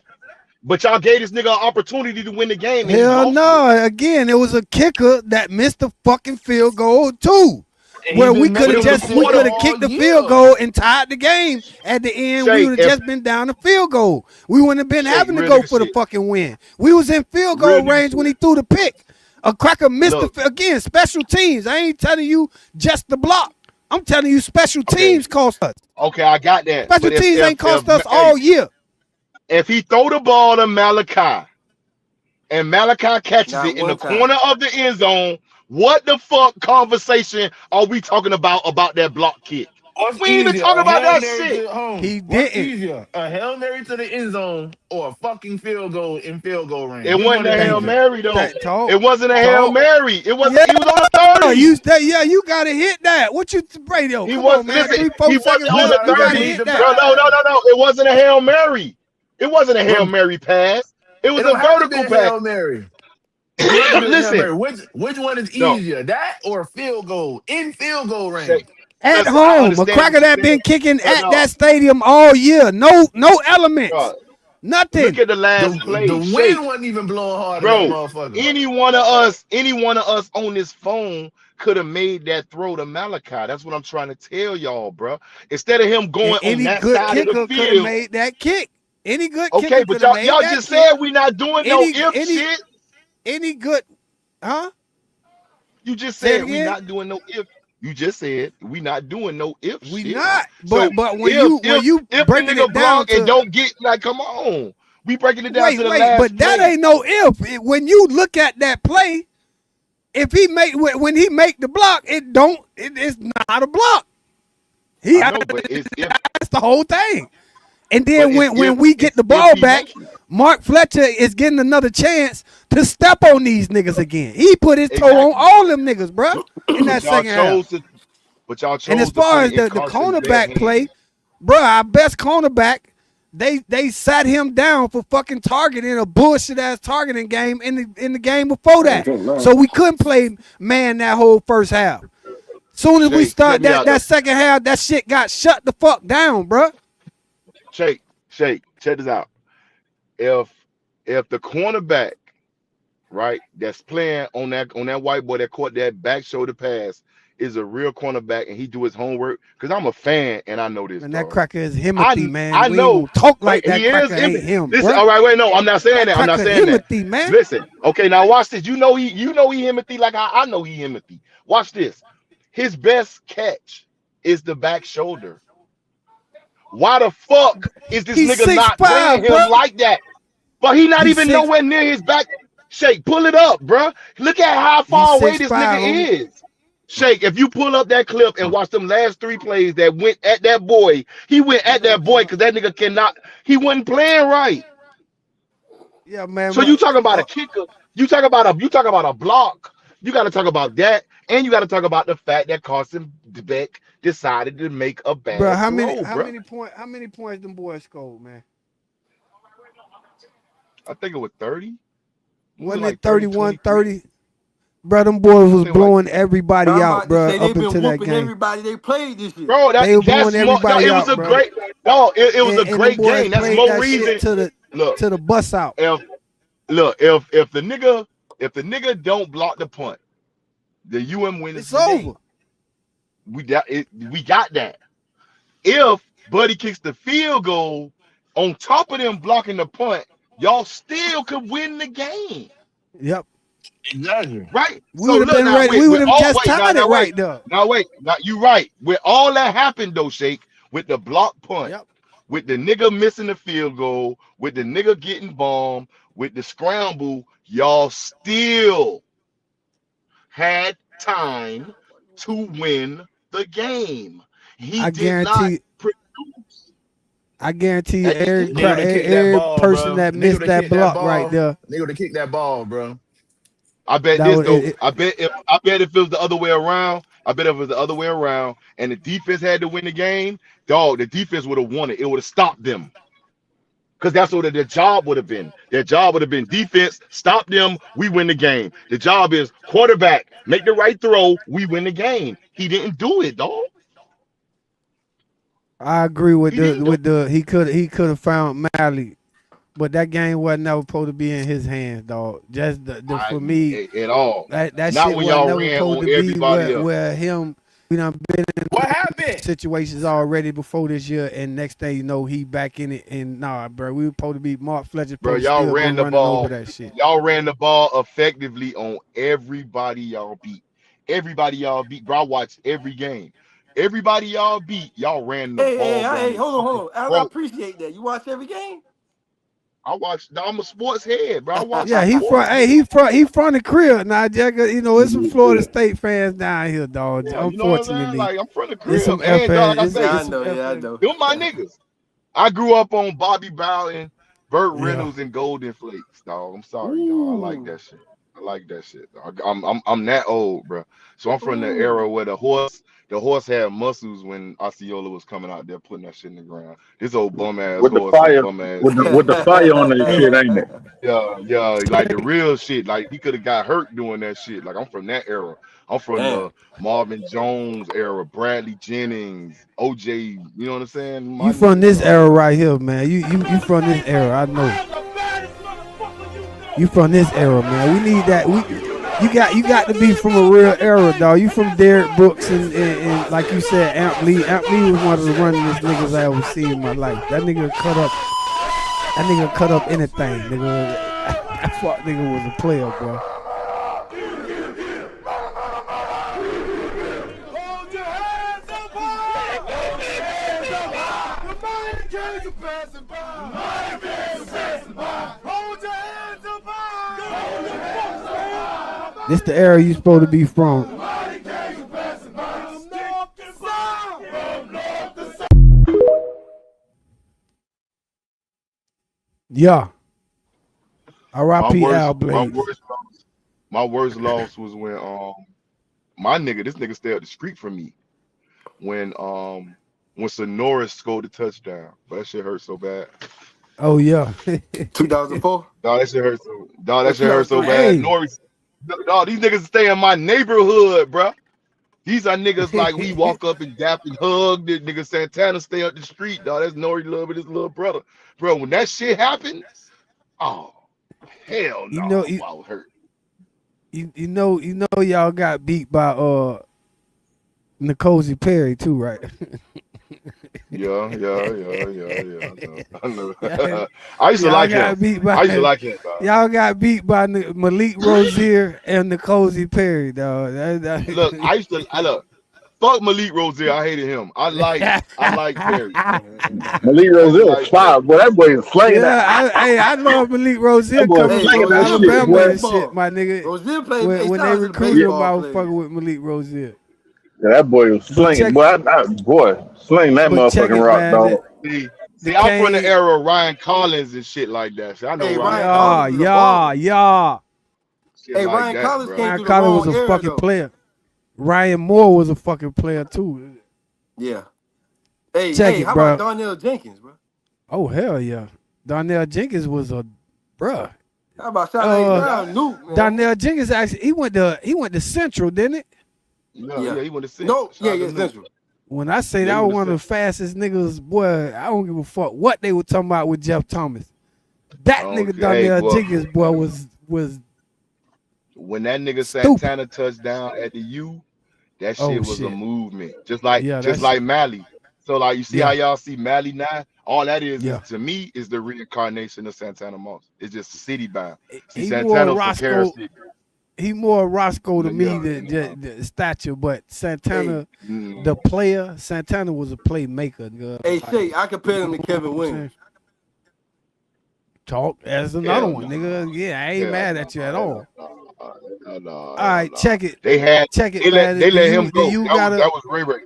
But y'all gave this nigga an opportunity to win the game and he Hell lost it. no. Again, it was a kicker that missed the fucking field goal too. And he Where been But it making was a this we shit quarter. could have all kicked the year. field goal and tied the game. At the end, we Shay, would have if just been down the field goal. We wouldn't have been Shay, having to real go nigga for the shit. fucking win. We was in field Real goal nigga range when shit. he threw the pick. A cracker missed Look, again, special teams. I ain't telling you just the block. I'm telling you special okay, teams cost us. okay, I got that. Special But if teams if ain't if cost us hey, all year. if he throw the ball to Malachi and Malachi catches Not it in the one time. corner of the end zone, what the fuck conversation are we talking about that block kick? What's We ain't even easier, talking a about Hail that Mary shit. to home? He What's didn't. easier, a Hail Mary to the end zone or a fucking field goal in field goal range? It Which one wasn't a is Hail Thank you. easier? Mary though. That talk. It wasn't a Hail Talk. Mary. It was. Yeah, He was on the you 30. you gotta hit that. What you radio? He Come was on, man. listen. 3, 4 He seconds wasn't You on left. the gotta You gotta complete 30, hit the that. bro. No, no, pass. no, no. It wasn't a Hail Mary. It wasn't a Hail Bro, Mary pass. It it was a don't have to be vertical a pass. Hail Mary. It don't have to be a Hail Listen, Mary. Which one is no, easier, that or a field goal in field goal Shay, range? At listen. I home, a understand cracker what you're that saying, been kicking but at no, that stadium all year. No bro. elements. Look Nothing. at the last The play, wind Shake, wasn't even blowing hard in that bro. motherfucker. Any one of us on this phone could have made that throw to Malachi. That's what I'm trying to tell y'all, bro. Instead of him And going on any that good side of the kicker could have field, made that kick. Any good okay. kicker But could have made y'all that just kick. said we not doing no Any if any shit. any good, huh? You just Say it said we again. not doing no if. You just said we not doing no if We shit. not. So But when if you if when you if the breaking nigga it down block and to don't get like, come on, we breaking it down to the wait, last but that play. ain't no if. When you look at that play, if he make when he make the block, it's not a block. He I know, but it's if, That's the whole thing. And but then it's when we get it's the if ball he back, make it. Mark Fletcher is getting another chance to step on these niggas again. He put his toe on Exactly. all them niggas, bruh, in But that y'all second half. chose to but y'all And as chose to far put it as in the Carson's bad cornerback play, hands. bruh, our best cornerback, they sat him down for fucking targeting a bullshit ass targeting game in the game before that. So we couldn't play man that whole first half. Soon as we Shake, check start me that out though. that second half, that shit got shut the fuck down, bruh. Check this out. If the cornerback, right, that's playing on that white boy that caught that back shoulder pass is a real cornerback and he do his homework, because I'm a fan and I know this, Man, that dog. cracker is Himothy, I man. I We ain't know. gonna talk Wait, like he that is cracker Emmett. ain't him, Listen, bruh. all right, wait, no, I'm not saying That that. I'm not cracker saying that. Himothy, man. Listen, okay, now watch this. You know he Himothy like I know he Himothy. Watch this. His best catch is the back shoulder. Why the fuck is this He's nigga six not playing five, him bruh. like that? But he not He's even six. nowhere near his back. Shake, pull it up, bruh. Look at how He's far away six this five, nigga homie. is. Shake, if you pull up that clip and watch them last three plays that went at that boy, he went at that boy because that nigga cannot, he wasn't playing right. Yeah, man. So you talking about a kicker, you talk about a block, you gotta talk about that, and you gotta talk about the fact that Carson Beck decided to make a Bruh, bad how many throw, how bruh. many point how many points them boys scored, man? I think it was 30. Was it Wasn't it like 30, 31, 23? 30? Bruh, them boys I was think it was like blowing everybody I'm out, about to bruh, say up they've been into that whooping game. everybody they played this year. Bro, They were that's blowing more. No, everybody it was out, a bruh. great. No, it was a And them great boys game. That's played more that shit reason. to the Look, to the bus out. if look, if the nigga don't block the punt, the wins It's the game. over. We got that. If Buddy kicks the field goal on top of them blocking the punt, y'all still could win the game. Yep. Exactly. Right? We So would have look been now, ready. wait, We would we're have all just wait, now, tied it now wait. right there. Now wait. Now you right. With all that happened though, Shake, with the block punt, Yep. with the nigga missing the field goal, with the nigga getting bombed, with the scramble, y'all still had time to win the game. He I did not guarantee produce I guarantee you at the every end Nigga of would the have game. kicked that every ball, person bro. that Nigga missed would have that kicked that block right ball. there, Nigga would have kicked that ball, bro. I bet that this would though. I bet if it was the other way around, and the defense had to win the game, dog, the defense would have won it. It would have stopped them. Because that's what their job would have been. Their job would have been defense, stop them, we win the game. The job is quarterback, make the right throw, we win the game. He didn't do it, dog. I agree with He didn't do the he could have found Malley, but that game wasn't never supposed to be in his hands, dog. Just the for me it at all. that Not shit when wasn't y'all never ran supposed on to be everybody else. where him. We done been in What happened? situations already before this year, and next thing you know, he back in it. And nah, bro, we were supposed to be Mark Fletcher Bro, supposed to y'all still ran been the running over ball. that shit. Y'all ran the ball effectively on everybody y'all beat. Everybody y'all beat. Bro, I watched every game. Everybody y'all beat, y'all ran the Hey, ball hey, down hey, their hold on, fucking hold on. I throat. appreciate that. You watch every game? I watch. I'm a sports head, bro. I watch Yeah, he from sports, hey, nigga. he from the crib now, Jack. You know, it's some Florida Yeah. State fans down here, dog. Yeah, you know what I'm saying? Unfortunately, Like I'm from the it's crib, some and dog, like I FS. say, Yeah, I It's some know. Yeah, I FS. know. them my niggas. I grew up on Bobby Bowden, Burt Yeah. Reynolds, and Golden Flakes, dog. I'm sorry, dog. I like Ooh, that shit. I like that shit. Dog. I'm that old, bro. So I'm from the ooh. era where the horse had muscles when Osceola was coming out there putting that shit in the ground. This old bum ass With the horse and fire, bum ass with the fire on that Hey, shit, ain't it? yeah, yeah, like the real shit. Like he could have got hurt doing that shit. Like I'm from that era. I'm from Damn. the Marvin Jones era, Bradley Jennings, OJ. You know what I'm saying? you My from niggas, this dog. era right here, man. You from this era. I know. I'm the baddest motherfucker you know. You from this era, man. We need that. You got to be from a real era, dog. You from Derrick Brooks and like you said, Amp Lee. Amp Lee was one of the runningest niggas I ever seen in my life. That nigga cut up. That nigga cut up anything, nigga. That fuck nigga was a player, boy. Hold your hands up high. Hold your hands up high. The mighty kings are passing by. The mighty kings are passing by. Hold your hands up high. Hold your hands up high. This the era you supposed to be from. The mighty kings are passing by. From north to south. From north to south. Yeah. My R.I.P. worst, Al my Blades. worst, my worst loss was when my nigga, this nigga stayed up the street from me when Sonoris scored the touchdown. But that shit hurt so bad. Oh yeah. 2004? Dog, that shit hurt so. Dog, Or that shit hurt so 2003? bad. Hey. Norris, dog, these niggas stay in my neighborhood, bro. These are niggas like we walk up and dap and hug. The nigga Santana stay up the street, dog. That's Nori Love and his little brother, bro. When that shit happened, oh hell you no, know you, I was hurt. you know y'all got beat by Nicozy Perry too, right? Yeah. I know. y'all, I used to y'all like him. got beat I used to by like him, dog. y'all got beat by Malik Rozier and Nicozy Perry, dog. Look, I look. Fuck Malik Rozier. I hated him. I like Perry. Malik I used to Roselle like fire, Perry. boy. That boy is slinging that. Yeah, I love Malik That Rozier boy is coming Hey, slinging from that Rozier shit, played Alabama boy. and shit, baseball. my nigga. Rozier played. When Hey, when shout they out to the recruited him, baseball I was players. fucking with Malik Rozier. Yeah, that boy was But slinging, check boy. Boy, sling that but check motherfucking it, rock, man. dog. The See, I'm from the Kane, era of Ryan Collins and shit like that. See, I know Hey, Ryan Ryan Collins, yeah, Collins was a yeah, baller. yeah. shit Hey, like Ryan that, Collins bro. came Ryan through the Collins wrong was a era fucking though. player. Ryan Moore was a fucking player too. Yeah. Hey, Check hey, it, how about bro. Darnell Jenkins, bro? Oh hell yeah. Donnell Jenkins was a bruh. How about Shot A Uh, Yeah, Brown, Nuke, man? Donnell Jenkins actually he went to Central, didn't it? Yeah. he went to six. No, Shout yeah, out to yeah, Nuke. Central. When I say Yeah, that he was went to one of the six. fastest niggas, boy, I don't give a fuck what they were talking about with Jeff Thomas. That nigga Okay, hey, Donnell boy, Jenkins, boy, was when that nigga stupid. Santana touched down at the U, that Oh shit was a shit. movement. Just like Yeah, just that's like Mally. So like you see how yeah, y'all see Mally now? All that is yeah. to me is the reincarnation of Santana Moss. It's just city bound. See, He more Santana from Paris Roscoe. City. He more Roscoe to me Yeah, than the stature, but Hey, Santana, mm, the player, Santana was a playmaker. hey, Like, Shay, I compare him to you know Kevin what I'm saying? Williams. Talk as another hell one, nigga. no. Yeah, I ain't Hell mad no. at you at Hell all. no. Hell no. All Hell right, no. check They it, they let man. they Do let him you do go. you That got was a that was Ray Ray.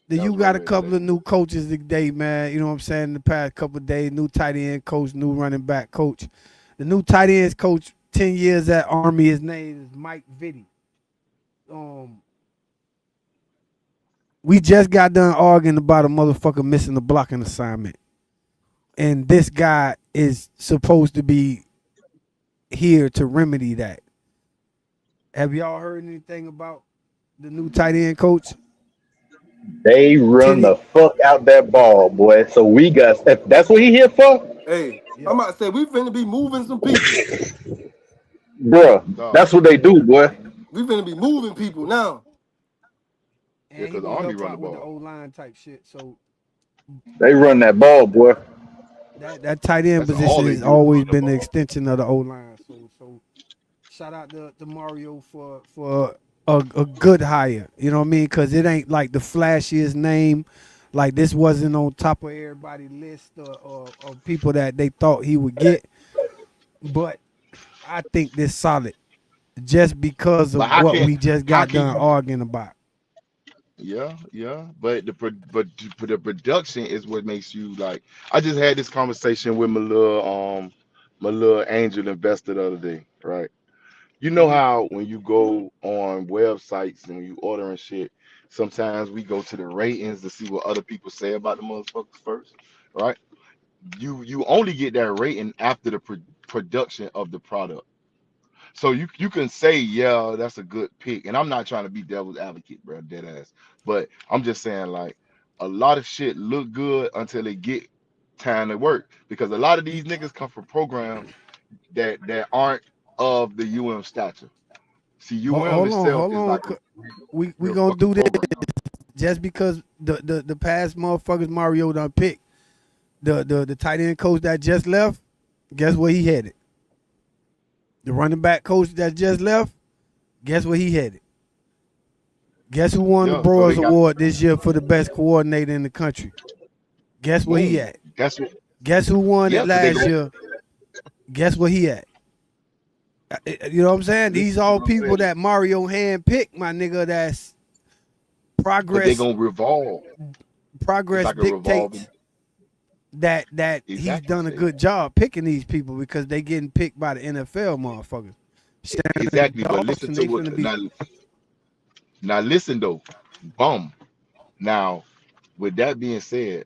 do That you was Ray got a Ray couple today. of new coaches today, man? You know what I'm saying? The past couple of days, new tight end coach, new running back coach. The new tight ends coach, 10 years at Army. His name is Mike Vitti. Um, we just got done arguing about a motherfucker missing the blocking assignment, and this guy is supposed to be here to remedy that. Have y'all heard anything about the new tight end coach? They run 10. the fuck out that ball, boy. So we got if that's what he here for, Hey, Yeah. I'm about to say we finna be moving some people. bruh. Dog. That's what they do, boy. We finna be moving people now. Yeah, And he because the gonna army help run the out with the ball. O line type shit. So They run that ball, boy. that tight end That's all position they has do is run always the been the ball. extension of the O line. So shout out to Mario for a good hire. You know what I mean? Because it ain't like the flashiest name, Like this wasn't on top of everybody's list of people that they thought he would get. But I think this solid just because But of what we just how got can done you? arguing about. Yeah, yeah. But the production is what makes you like. I just had this conversation with my little angel investor the other day, right? You know Mhm. how when you go on websites and you order and shit, sometimes we go to the ratings to see what other people say about the motherfuckers first, right? You only get that rating after the production of the product. So you can say, yeah, that's a good pick. And I'm not trying to be devil's advocate, bro, dead ass. But I'm just saying, like, a lot of shit look good until they get time to work. Because a lot of these niggas come from programs that aren't of the UM stature. See, UM itself Hold is on. like a We real gonna fucking do this program. just because the past motherfuckers Mario done picked the tight end coach that just left. Guess where he headed? The running back coach that just left. Guess where he headed? Guess who won the Yeah, so they Broyles got Award this year for the best coordinator in the country? Guess where he boom. at? That's what. Guess who won it Yeah, because they last go year? Guess where he at? You know what I'm saying? listen These to all what I'm people saying. that Mario hand picked, my nigga. That's But they progress. gonna revolve. It's Progress like a revolving. dictates that he's Exactly, done a say good job picking these people because they getting picked by the NFL motherfuckers. Shannon exactly. But listen Dawson, to they what finna be. now. Listen though, bum. Now, with that being said,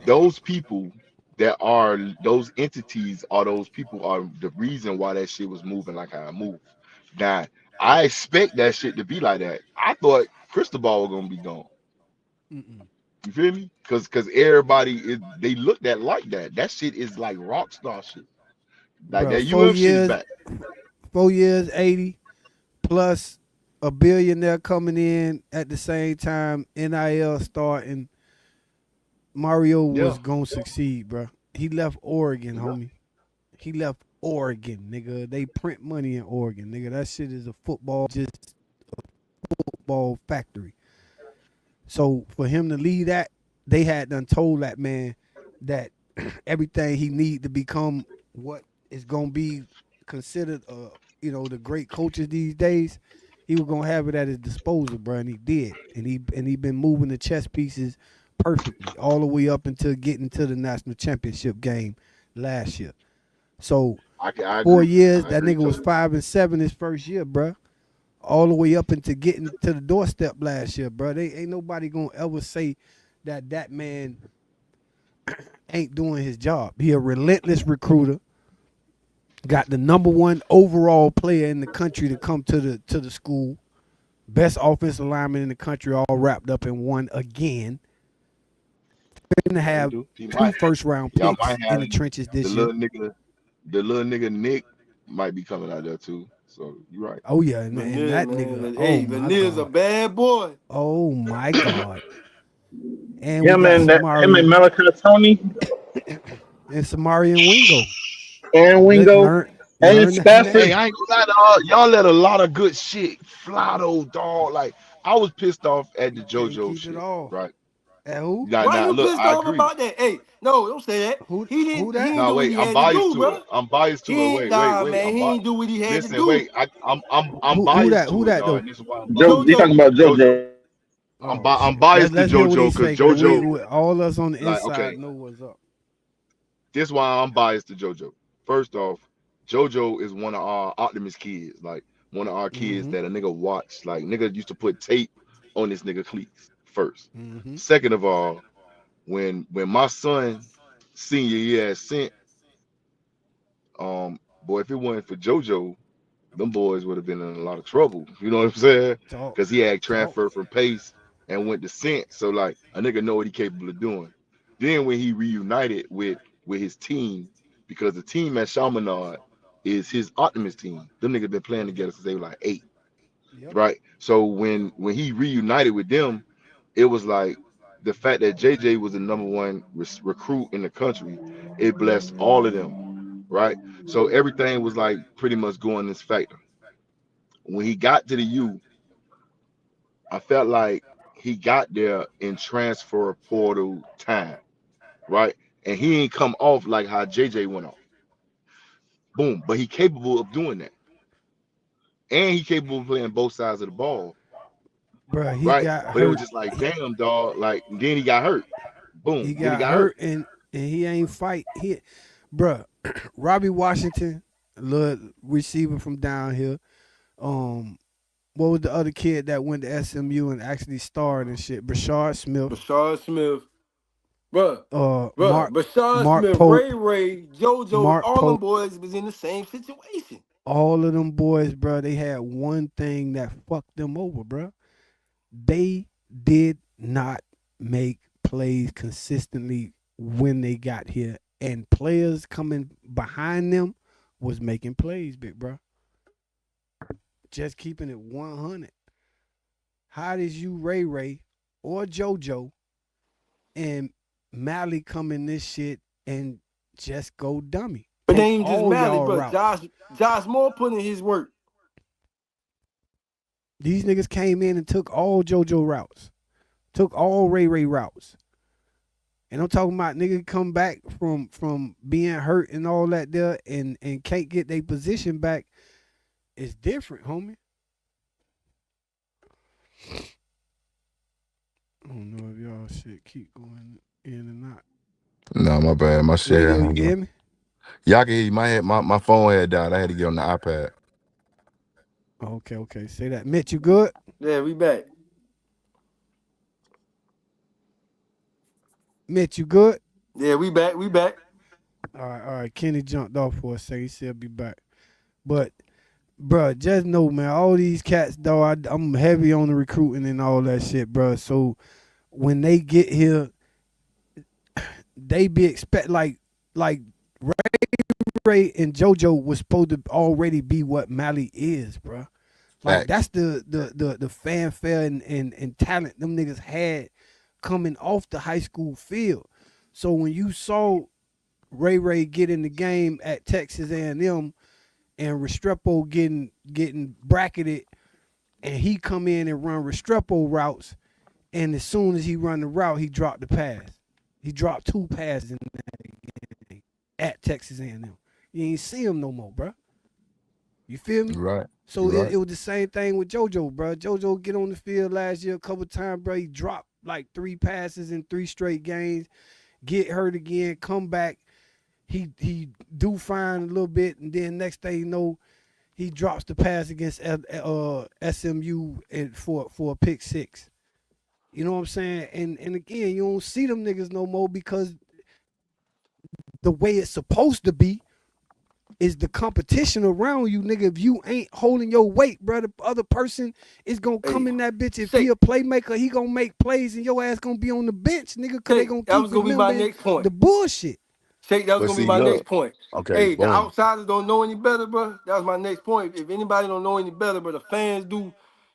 those people that are those entities are those people are the reason why that shit was moving like how it moved. Now, I expect that shit to be like that. I thought Cristobal was gonna be gone. Mm-mm. You feel me? Cause everybody they looked at like that. That shit is like rock star shit. Like Bro, that UM shit is back. 4 years, 80 plus a billionaire coming in at the same time. NIL starting. Mario Yeah. was gonna succeed, bro. He left Oregon, Yeah. homie. He left Oregon, nigga. They print money in Oregon, nigga. That shit is a football factory. So for him to lead that, they had done told that man that everything he need to become what is gonna be considered the great coaches these days, he was gonna have it at his disposal, bro, and he did. And he been moving the chess pieces perfectly all the way up until getting to the national championship game last year. So I four agree. years, I that agree nigga was totally. 5-7 his first year, bro. All the way up into getting to the doorstep last year, bro. They ain't nobody gonna ever say that man ain't doing his job. He a relentless recruiter. Got the number one overall player in the country to come to the school. Best offensive lineman in the country, all wrapped up in one again. Gonna Yeah, he have do. He two might. first round Y'all picks might in have the trenches the this year. little nigga, the little nigga Nick might be coming out there too. So you're right. Oh yeah, and Lanier, that man. nigga. Oh Hey, my Lanier's a God. bad boy. Oh my God. And we Him got and Samari Malachi Tony and Samari and Wingo. and Let Wingo learn and learn Hey, Spafford. I ain't gonna lie, dog. Y'all let a lot of good shit fly though, dog. Like I was pissed off at the you can't JoJo keep it shit, all. right? At who? Now, Why now, you look, pissed I off agree. about that? Hey, no, don't say that. Who He that? didn't No, do what wait, he I'm had to biased do, to it. bro. I'm biased to it. He ain't Wait, wait, nah, wait. man. He ain't do what he had to Listen, do. wait. I'm Who biased that? Who to it, that dog. though? And this is why I'm biased. Jo, you JoJo. talking about JoJo. JoJo? Oh I'm shit. biased to Let's hear what he JoJo because say, cause JoJo, we all us on the like, inside okay, know what's up. this is why I'm biased to JoJo. First off, JoJo is one of our Optimus kids, like one of our kids Mm-hmm. that a nigga watched. Like nigga used to put tape on this nigga cleats first. Mm-hmm. Second of all, when my son senior year had sent, boy, if it wasn't for JoJo, them boys would have been in a lot of trouble. You know what I'm saying? Talk. Because he had Talk. transferred from Pace and went to Scent. So like a nigga know what he capable of doing. Then when he reunited with his team, because the team at Chaminade is his Optimus team. Them niggas been playing together since they were like 8, Yep. right? So when he reunited with them, it was like the fact that JJ was the number one recruit in the country, it blessed all of them, right? So everything was like pretty much going this factor. When he got to the U, I felt like he got there in transfer portal time, right? And he ain't come off like how JJ went off. Boom. But he capable of doing that. And he capable of playing both sides of the ball, Bruh, he right? got But it was hurt. just like, damn, dog. Like, then he got hurt. He Boom. Then he got got hurt. hurt and he ain't fight. Bruh, Robbie Washington, little receiver from down here. Um, what was the other kid that went to SMU and actually starred and shit? Brashard Smith, Bashard Smith, bruh, bruh, Mark Bashard Mark Smith, Ray Pope, Ray, JoJo, Mark all them Pope, boys was in the same situation. all of them boys, bruh, they had one thing that fucked them over, bruh. They did not make plays consistently when they got here, and players coming behind them was making plays, big bro. Just keeping it 100. How did you Ray Ray or JoJo and Mally come in this shit and just go dummy? But they Take ain't just all Mally, y'all bro. routes. Josh Moore put in his work. These niggas came in and took all JoJo routes, took all Ray Ray routes. And I'm talking about niggas come back from being hurt and all that there and can't get their position back. It's different, homie. I don't know if y'all shit keep going in and out. No, my bad. My shit. Radio, you can hear me? Y'all can hear you. My phone had died. I had to get on the iPad. Okay. Say that. Mitch, you good? Yeah, we back. Mitch, you good? Yeah, we back. We back. All right. Kenny jumped off for a second. He said he'll be back. But bruh, just know, man, all these cats, though, I'm heavy on the recruiting and all that shit, bruh. So when they get here, they be expect like Ray and JoJo was supposed to already be what Mally is, bruh. Like Facts. that's the fanfare and talent them niggas had coming off the high school field. So when you saw Ray get in the game at Texas A&M and Restrepo getting bracketed and he come in and run Restrepo routes, and as soon as he run the route, he dropped the pass. He dropped 2 passes in that game at Texas A&M. You ain't see him no more, bruh. You feel me? You right. So You right. it was the same thing with JoJo, bro. JoJo get on the field last year a couple times, bro. He dropped like 3 passes in 3 straight games, get hurt again, come back. He do fine a little bit, and then next thing you know, he drops the pass against SMU for a pick 6. You know what I'm saying? And again, you don't see them niggas no more because the way it's supposed to be is the competition around you, nigga. If you ain't holding your weight, bro, the other person is gonna Hey, come in that bitch. If he Shake, a playmaker, he gonna make plays, and your ass gonna be on the bench, nigga, cause they Shake. gonna That keep was gonna be my remembering next point. the bullshit. Shake, that was But gonna be see, my next look. point. Okay, Hey, the boom. outsiders don't know any better, bro. That was my next point. If anybody don't know any better, but the fans do.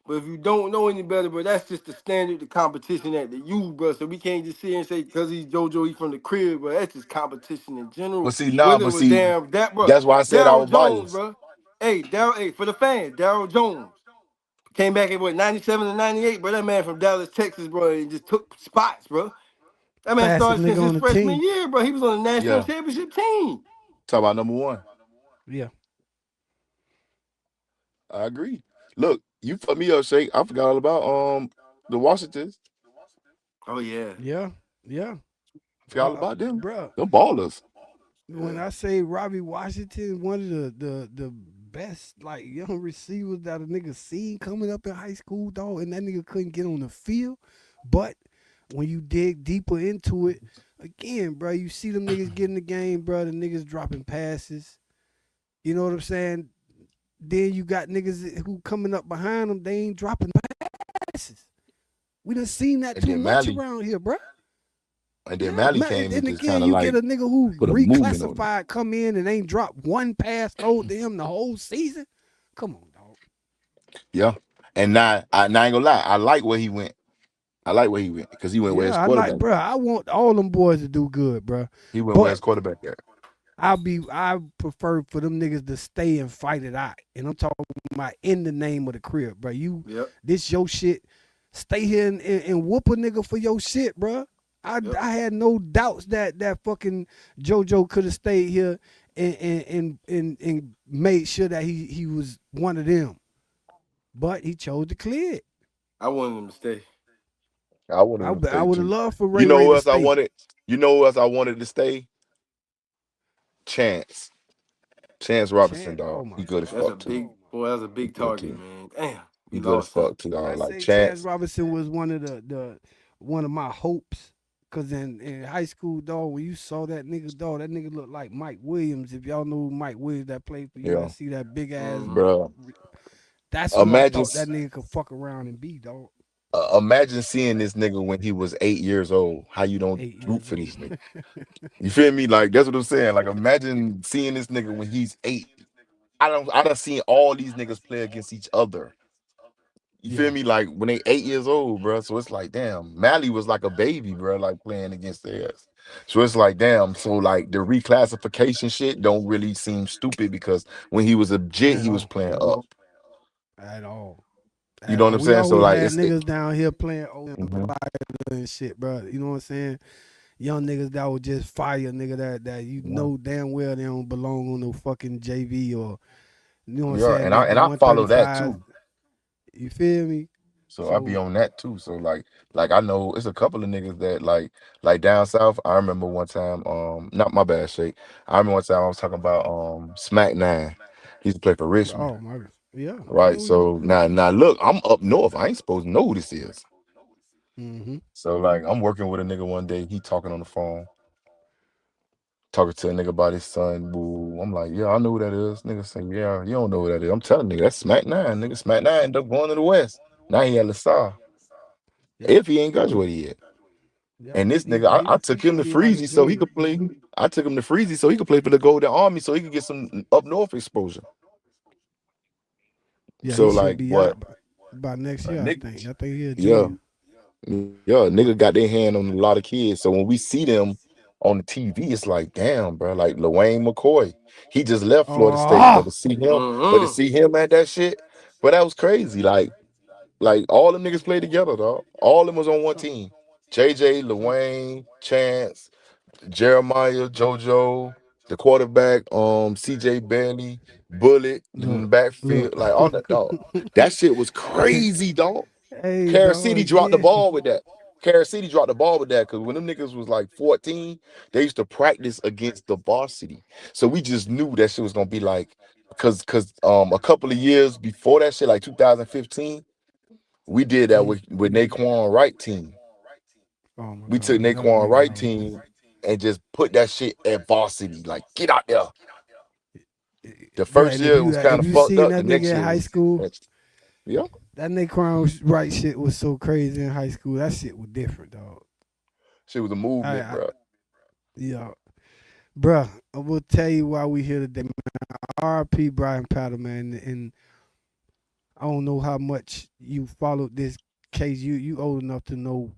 But if you don't know any better, bro, that's just the standard, the competition at the U, bro. So we can't just sit here and say because he's JoJo, he's from the crib, bro. That's just competition in But general. see, nah. Whether it But was see, damn that, bro, that's why I said I Daryl was Jones, biased. bro. Hey, for the fans, Daryl Jones came back at what 97 and 98, bro. That man from Dallas, Texas, bro, and just took spots, bro. That man Fastest started since nigga his on the freshman team. year, bro. He was on the national Yeah. championship team. Talk about number one. Yeah, I agree. Look, you put me up, Shake. I forgot all about the Washingtons. Oh yeah, yeah, yeah. I forgot all about them. Bruh, Them ballers. when yeah. I say Robbie Washington, one of the best like young receivers that a nigga seen coming up in high school, dog, and that nigga couldn't get on the field. But when you dig deeper into it, again, bro, you see them niggas get in the game, bro. The niggas dropping passes. You know what I'm saying? Then you got niggas who coming up behind them, they ain't dropping passes. We done seen that And too then much Mally. around here, bro. And then Yeah, Mally man. came and And just again, kind of you get like a nigga who put a movement on it. reclassified, come in and ain't dropped one pass throwed to him the whole season. Come on, dog. Yeah. And now I ain't gonna lie. I like where he went. I like where he went because he went where his Yeah, I like, quarterback. bro. I want all them boys to do good, bro. He went where But his quarterback at. I prefer for them niggas to stay and fight it out. And I'm talking about in the name of the crib, bro. Yep. This your shit. stay here and whoop a nigga for your shit, bruh. Yep. I had no doubts that fucking JoJo could have stayed here and made sure that he was one of them. But he chose to clear it. I wanted him to stay. I wanted him to I stay would have too. loved for You Ray know Ray who to else I stay. wanted? You know who else I wanted to stay? Chance. Chance Robinson, Chance, dog. oh my He good as That's a fuck too. big boy. That's a He big good target, too. man. Damn, He we good as lost him. fuck too, I dog. Like say Chance Chance. Robinson was one of the one of my hopes. Cause in high school, dog, when you saw that nigga, dog, that nigga looked like Mike Williams. If y'all know Mike Williams that played for Yeah, USC, that big ass, Mm-hmm. bro. that's who I Imagine, thought that nigga could fuck around and be, dog. imagine seeing this nigga when he was 8 years old. How you don't 8 years root for old. this nigga? You feel me? Like that's what I'm saying. Like imagine seeing this nigga when he's 8. I done seen all these niggas play against each other. You feel Yeah, me? Like when they 8 years old, bro. So it's like, damn, Mally was like a baby, bro, like playing against theirs. So it's like, damn. So like the reclassification shit don't really seem stupid because when he was a jit, at he was all, playing up. at all, You at know what all. I'm We saying? So always like had it's it, niggas down here playing old mhm. and shit, bro. You know what I'm saying? Young niggas that would just fire nigga that you Yeah. know damn well they don't belong on no fucking JV or you know what I'm Yeah, saying? and The I follow that 135. too. You feel me? So I be So on that too. So like I know it's a couple of niggas that like down south. I remember one time, not my bad shake. I remember one time I was talking about Smack Nine. He used to play for Richmond. oh my, yeah, I Right. know you. So now look, I'm up north. I ain't supposed to know who this is. Mm-hmm. So like I'm working with a nigga one day, he talking on the phone, talking to a nigga about his son. Boo. I'm like, yeah, I know who that is. Nigga say, yeah, you don't know who that is. I'm telling nigga, that's Smack Nine. Nigga, Smack Nine ended up going to the West. Now he at LaSalle. Yep. If he ain't graduated yet. Yep. And this nigga, I He took him to should be like a Freezy so he junior. could play. I took him to Freezy so he could play for the Golden Army so he could get some up north exposure. Yeah, he So should like be what? out by next year. Nick, I think he a yeah. junior. Yeah, nigga got their hand on a lot of kids. So when we see them on the TV, it's like, damn, bro. Like Lawayne McCoy, he just left Florida State, Oh, but to Mm-hmm. see him at that shit, but that was crazy. Like all them niggas played together, dog. All them was on one team. JJ, some Lawayne, Chance, Jeremiah, JoJo, the quarterback, CJ Bailey, Bullet in the look, look. backfield, like all that, dog. That shit was crazy, dog. Hey, Carol City dog, dropped the yeah. ball with that. Carol City dropped the ball with that because when them niggas was like 14, they used to practice against the varsity. So we just knew that shit was gonna be like because a couple of years before that shit, like 2015, we did that Mm. with Naquan Wright team. Oh my We took God, that Naquan nigga Wright was. team and just put that shit at varsity. Like, get out there. The Bro, first and year it was kind if of you fucked seen up. The that nigga next in year high was school, yeah. that nigga Crown right shit was so crazy in high school. That shit was different, dog. Shit was a movement, I bro. yeah, bruh. I will tell you why we here today, man. R.P. Bryan Powder, man, and I don't know how much you followed this case. You old enough to know,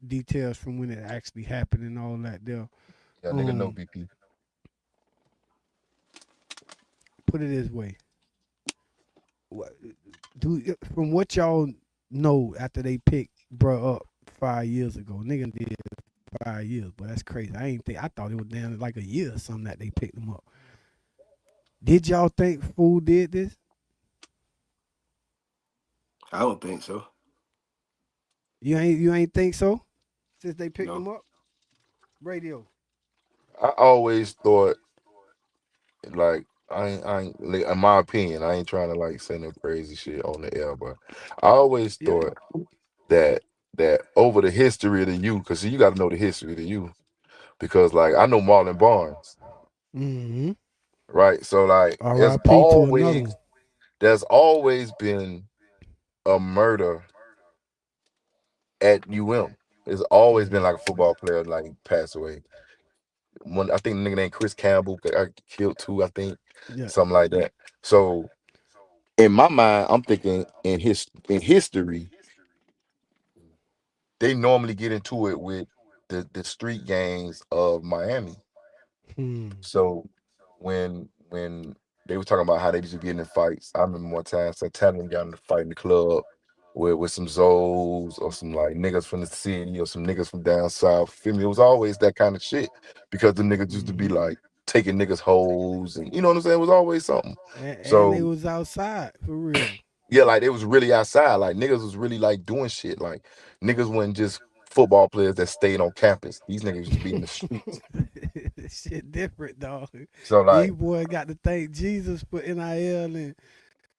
details from when it actually happened and all that. There, Yeah, nigga, no um, BP. put it this way: what, from what y'all know after they picked bruh up 5 years ago, nigga did 5 years, but that's crazy. I thought it was down like a year or something that they picked him up. Did y'all think Fool did this? I don't think so. You ain't think so? Since they picked No. him up, radio. I always thought like like, in my opinion, I ain't trying to like say no crazy shit on the air, but I always Yeah. thought that over the history of the U, because you got to know the history of the U, because like I know Marlon Barnes, Mm-hmm. right? So like R.I.P. to another one. there's always been a murder at UM. There's always been Mm-hmm. like a football player like passed away. One, I think the nigga named Chris Campbell got killed too. I think Yeah. something like that. So in my mind, I'm thinking in history, they normally get into it with the street gangs of Miami. Hmm. So when they were talking about how they used to get in fights, I remember one time Santana got in a fight in the club. with some Zoes or some like niggas from the city or some niggas from down south. Feel me? It was always that kind of shit because the niggas used to be Hmm. like taking niggas hoes and you know what I'm saying? It was always something. And they So was outside for real. yeah, like it was really outside. Like niggas was really like doing shit. Like niggas wasn't just football players that stayed on campus. These niggas used to be in the streets. Shit different, dog. So These like, boys got to thank Jesus for NIL and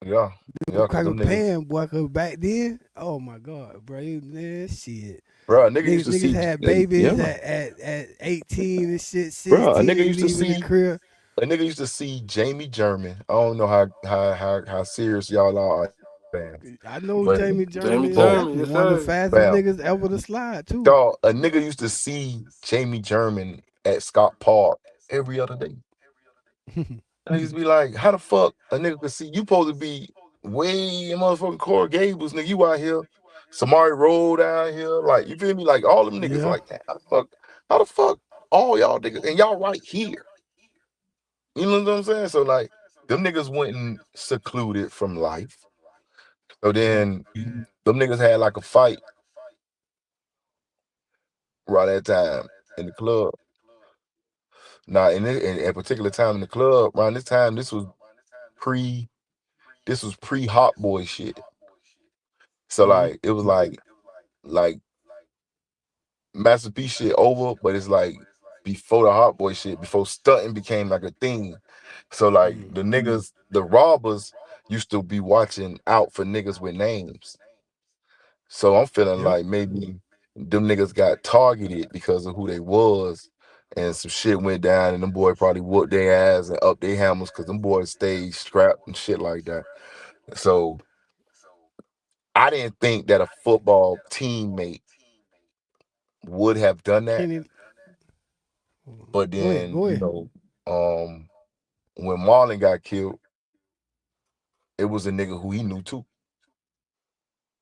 yeah, them yeah, cause cracker them niggas, paying, boy. Cause back then, oh my God, bro, man, shit. bro, a nigga used to Niggas see, had yeah, babies at 18 and shit, bro, a 16, nigga and used to leaving the see crib. A nigga used to see Jamie German. I don't know how serious y'all are fans, I know but Jamie Jamie German is bro, German, definitely yes one of the sir. fastest fam, niggas ever to slide too. dog, a nigga used to see Jamie German at Scott Park every other day. And I used to be like, how the fuck a nigga could see you supposed to be way in motherfucking Coral Gables, nigga? You out here, Samari Road out here, like you feel me? Like all them niggas, Yeah, like how the fuck all y'all niggas, and y'all right here. You know what I'm saying? So like them niggas went and secluded from life. So yeah. then them niggas had like a fight right that time in the club. Now in a particular time in the club, around this time, pre this was pre Hot Boy shit. So Hmm. like it was like Master P shit over, but it's like before the Hot Boy shit, before stunting became like a thing. So like Hmm. the robbers used to be watching out for niggas with names. So I'm feeling Yeah. like maybe them niggas got targeted because of who they was, and some shit went down, and them boy probably whooped their ass and up their hammers because them boys stayed strapped and shit like that. So I didn't think that a football teammate would have done that, Kenny, but go ahead, then go ahead. um, when Marlon got killed, it was a nigga who he knew too.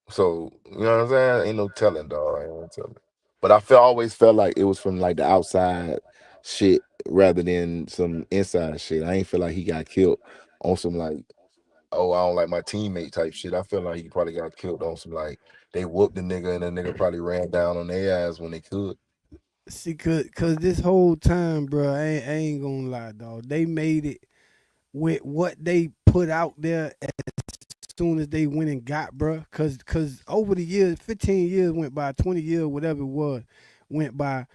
So you know what I'm saying? Ain't no telling, dog. Ain't no telling. But I always felt like it was from like the outside shit rather than some inside shit. I ain't feel like he got killed on some like, oh, I don't like my teammate type shit. I feel like he probably got killed on some like they whooped the nigga and the nigga probably ran down on their ass when they could. See, cause this whole time, bro, I ain't gonna lie, dog. They made it with what they put out there as soon as they went and got, bro. Cause over the years, 15 years went by, 20 years, whatever it was, went by.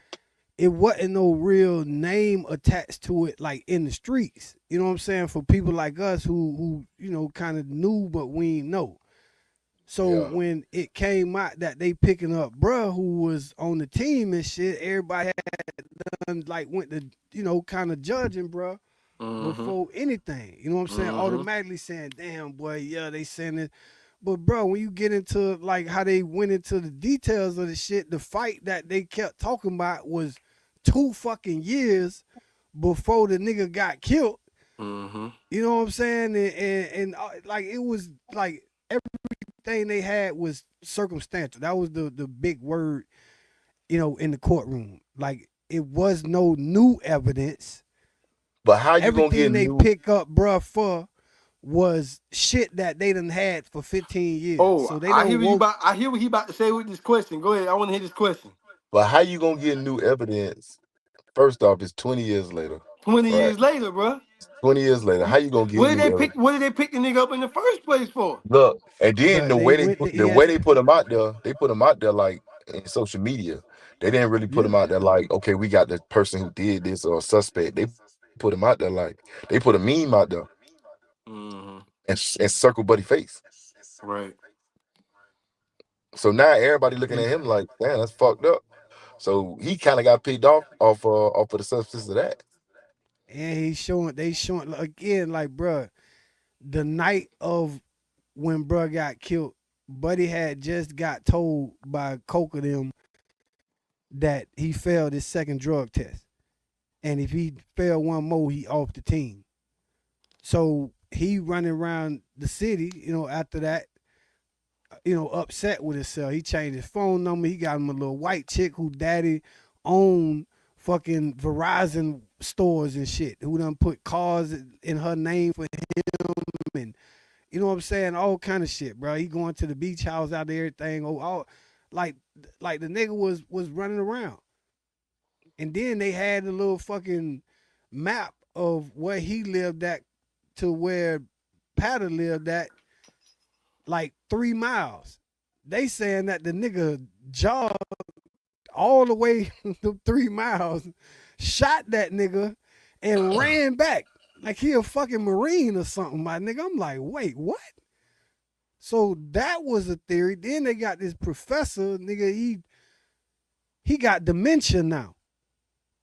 It wasn't no real name attached to it, like in the streets. You know what I'm saying? For people like us who kind of knew, but we ain't know. So Yeah. when it came out that they picking up bruh who was on the team and shit, everybody had done like went to kind of judging bruh Mm-hmm. before anything. You know what I'm saying? Mm-hmm. Automatically saying, "Damn boy, yeah, they saying it." But bro, when you get into like how they went into the details of the shit, the fight that they kept talking about was 2 fucking years before the nigga got killed. Mm-hmm. You know what I'm saying? And like it was like everything they had was circumstantial. That was the big word, in the courtroom. Like it was no new evidence. But how you gonna get Everything they new? pick up, bruh, for was shit that they done had for 15 years. Oh, So they I hear don't what you woke. about. I hear what he about to say with this question. Go ahead. I want to hear this question. But how you gonna get new evidence? First off, it's 20 years later, 20 right? years later, bro. 20 years later, how you gonna get What did new they evidence? pick? What did they pick the nigga up in the first place for? Look, and then But they went to the way ES. they put him out there, they put him out there like in social media. They didn't really put Yeah. him out there like, okay, we got the person who did this or a suspect. They put him out there like they put a meme out there Mm-hmm. and circle Buddy face. Right. So now everybody looking Yeah. at him like, damn, that's fucked up. So he kind of got picked off of the substance of that. And they showing again, like, bruh, the night of when bruh got killed, Buddy had just got told by Coke of them that he failed his second drug test. And if he failed one more, he off the team. So he running around the city, after that, upset with himself. He changed his phone number. He got him a little white chick who daddy owned fucking Verizon stores and shit, who done put cars in her name for him and You know what I'm saying? All kind of shit, bro. He going to the beach house out there, everything. Oh, all like like the nigga was running around. And then they had a little fucking map of where he lived at to where Patter lived at, like 3 miles. They saying that the nigga jogged all the way the 3 miles, shot that nigga, and ran back like he a fucking marine or something. My nigga, I'm like, wait, what? So that was a theory. Then they got this professor, nigga. He got dementia now.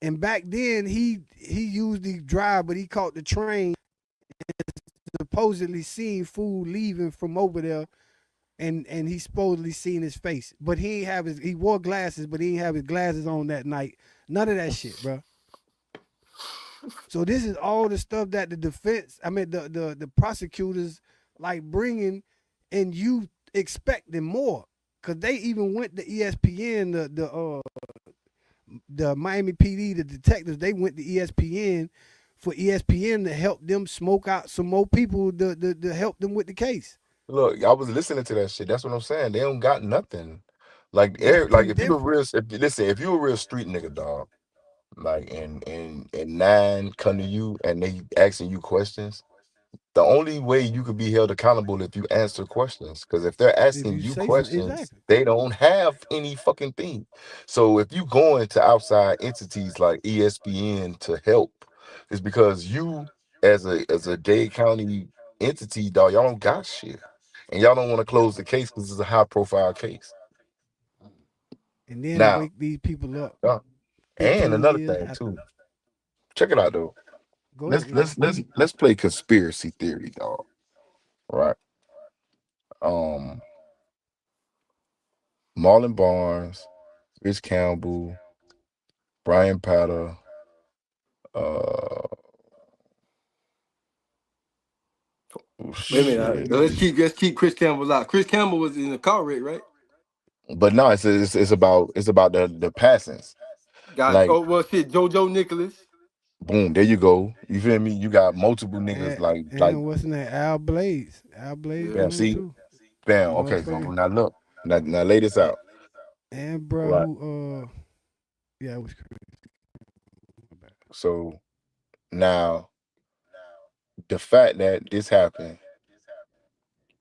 And back then he usually drive, but he caught the train. Supposedly seen food leaving from over there, and he supposedly seen his face, but he ain't have his. He wore glasses, but he ain't have his glasses on that night. None of that shit, bro. So this is all the stuff that the defense, I mean the prosecutors like bringing, and you expecting more, cause they even went to ESPN, the Miami PD, the detectives, they went to ESPN for ESPN to help them smoke out some more people to help them with the case. Look, I was listening to that shit. That's what I'm saying. They don't got nothing. Like Nothing if you a different. real, if you a real street nigga, dog, like and nine come to you and they asking you questions, the only way you could be held accountable if you answer questions. Because if they're If asking you you say something, questions, exactly. they don't have any fucking thing. So if you go into outside entities like ESPN to help, it's because you as a Dade County entity, dog, y'all don't got shit. And y'all don't want to close the case because it's a high profile case. And then Now, wake these people up uh, and 15 another years thing after. too. Check it out though. Go Let's ahead, let's man. let's let's play conspiracy theory, dog. Right. Um Marlon Barnes, Rich Campbell, Brian Patter, uh oh Wait a minute. Man, shit. Let's keep Chris Campbell out. Chris Campbell was in a car wreck, right? But no, it's about the passings. Got Like, oh well shit. JoJo Nicholas. boom, there you go. You feel me? You got multiple niggas like and what's his name? Al Blades. Al Blades Yeah. bam, gone see, too. bam, okay, so Motherfucker. now look, now lay this out. And bro, Right. who yeah, it was So now the fact that this happened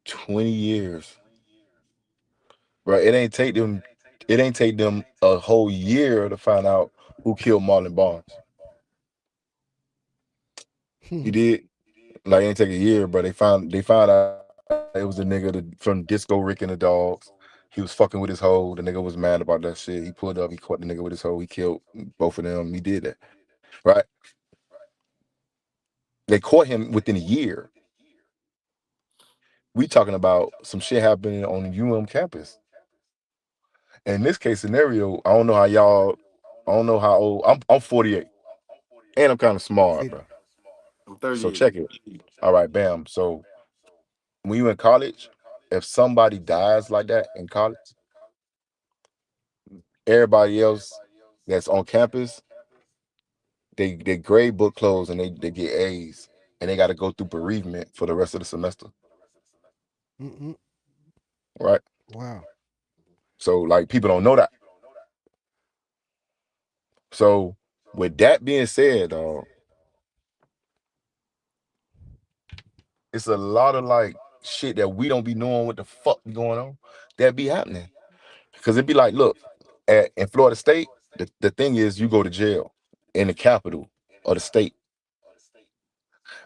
20 years, bro, it ain't take them a whole year to find out who killed Marlon Barnes. You did? Like, it ain't take a year, but they found out it was a nigga from Disco Rick and the Dogs. He was fucking with his hoe. The nigga was mad about that shit. He pulled up, he caught the nigga with his hoe. He killed both of them. He did that, right? They caught him within a year. We talking about some shit happening on the UM campus. In this case scenario, I don't know how y'all. I don't know how old. I'm 48, and I'm kind of smart, 50. bro. I'm So 38. check it. All right, bam. So when you in college, if somebody dies like that in college, everybody else that's on campus, they grade book close and they get A's, and they got to go through bereavement for the rest of the semester, Mm-mm. right? Wow. So like people don't know that. So with that being said, it's a lot of like shit that we don't be knowing what the fuck be going on that be happening. Because it'd be like, look, in Florida State, the thing is you go to jail in the capital of the state.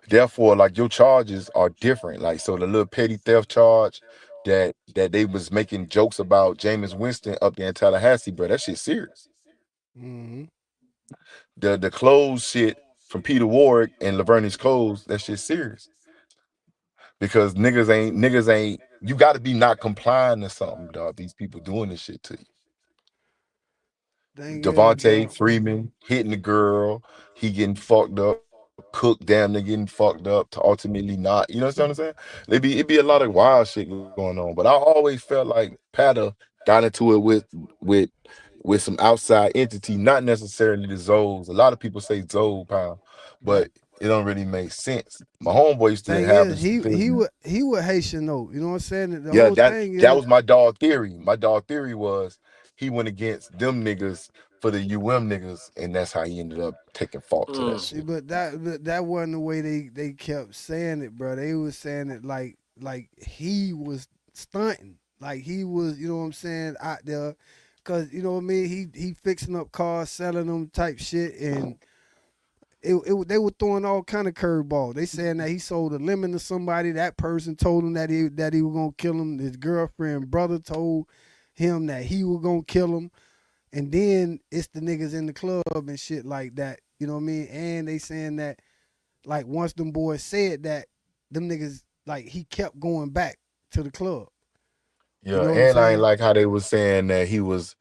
Therefore, like your charges are different. Like, so the little petty theft charge that they was making jokes about Jameis Winston up there in Tallahassee, bro, that shit serious. Mm-hmm. The clothes shit from Peter Ward and Lavernie's clothes, that shit serious. Because niggas ain't you gotta be not complying to something, dog. These people doing this shit to you. Thing is, Devontae bro. Freeman hitting the girl, he getting fucked up, Cook damn near getting fucked up to ultimately not. You know what I'm saying? It be a lot of wild shit going on. But I always felt like Patter got into it with with some outside entity, not necessarily the Zoes. A lot of people say Zoe pound, but Right. it don't really make sense. My homeboy used to Thing have is, this theory. he would Haitian though. You know what I'm saying? The Yeah, whole that thing that is, was my dog theory. My dog theory was he went against them niggas for the niggas, and that's how he ended up taking fault to that Mm. shit. but that wasn't the way they kept saying it, bro. They was saying it like he was stunting, like he was, you know what I'm saying, out there, cause you know what I mean. He fixing up cars, selling them type shit, and they were throwing all kind of curveballs. They saying that he sold a lemon to somebody. That person told him that he was gonna kill him. His girlfriend brother told him that he was gonna kill him. And then it's the niggas in the club and shit like that. You know what I mean? And they saying that like once them boys said that, them niggas like he kept going back to the club. You Yeah, know what I'm and I ain't saying? like how they was saying that he was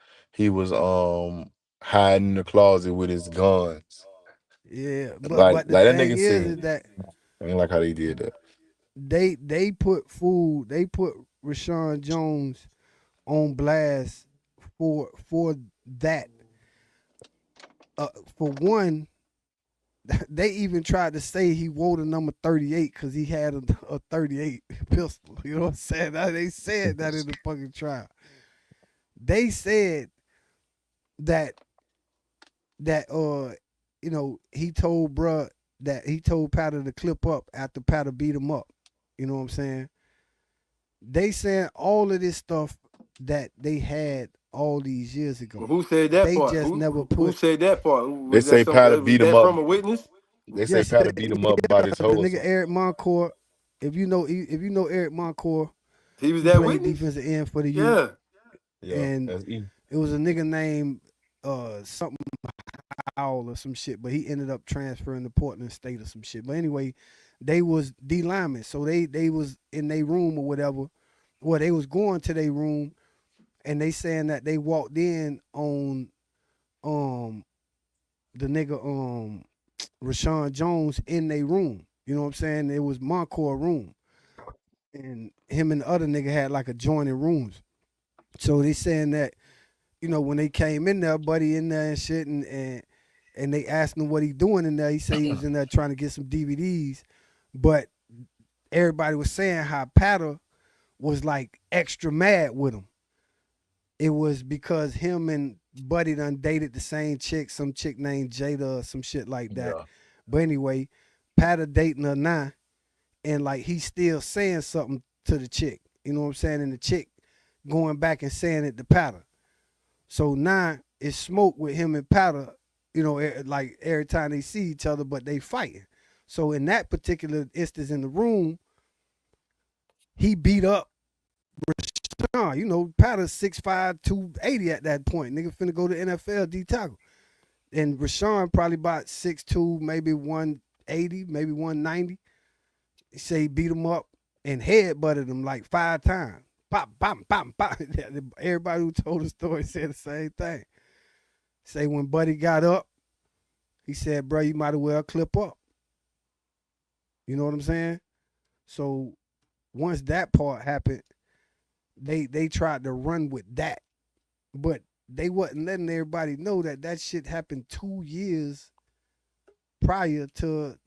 hiding in the closet with his guns. Yeah. But the Like that thing nigga is said. that I ain't like how they did that. they put Rashawn Jones on blast for that. For one, they even tried to say he wore the number 38 because he had a 38 pistol. You know what I'm saying? They said that in the fucking trial. They said that you know, he told bruh that he told Powder to clip up after Powder beat him up. You know what I'm saying? They saying all of this stuff that they had all these years Well, ago. who said that They part? just never Who put. said that part? They Was that say some? Powder Was beat him that up. from a witness? They say Yes, Powder beat him up about his the nigga hustle. Eric Moncourt. If you know Eric Moncourt, He was he that played witness. defensive end for the U, Yeah. Yeah, and that's easy. it was a nigga named something Howell or some shit, but he ended up transferring to Portland State or some shit. But anyway, they was D linemen, so they was in their room or whatever. Well, they was going to their room, and they saying that they walked in on um the nigga Rashawn Jones in their room. You know what I'm saying? It was Moncourt room, and him and the other nigga had like adjoining rooms. So they saying that, you know, when they came in there, buddy in there and shit, and they asked him what he doing in there. He said he was in there trying to get some DVDs, but everybody was saying how Patter was like extra mad with him. It was because him and Buddy done dated the same chick, some chick named Jada or some shit like that. Yeah. But anyway, Patter dating her now, and like he's still saying something to the chick. You know what I'm saying? And the chick going back and saying it to Patter. So now it's smoke with him and Powder, you know, like every time they see each other, but they fighting. So in that particular instance in the room, he beat up Rashawn. You know, Powder's 6'5", 280 at that point. Nigga finna go to NFL D tackle. And Rashawn probably about 6'2", maybe 180, maybe 190. He say he beat him up and head butted him like 5 times. Pop, pop, pop, pop. Everybody who told the story said the same thing. Say when Buddy got up, he said, bro, you might as well clip up. You know what I'm saying? So once that part happened, they tried to run with that. But they wasn't letting everybody know that that shit happened 2 years prior to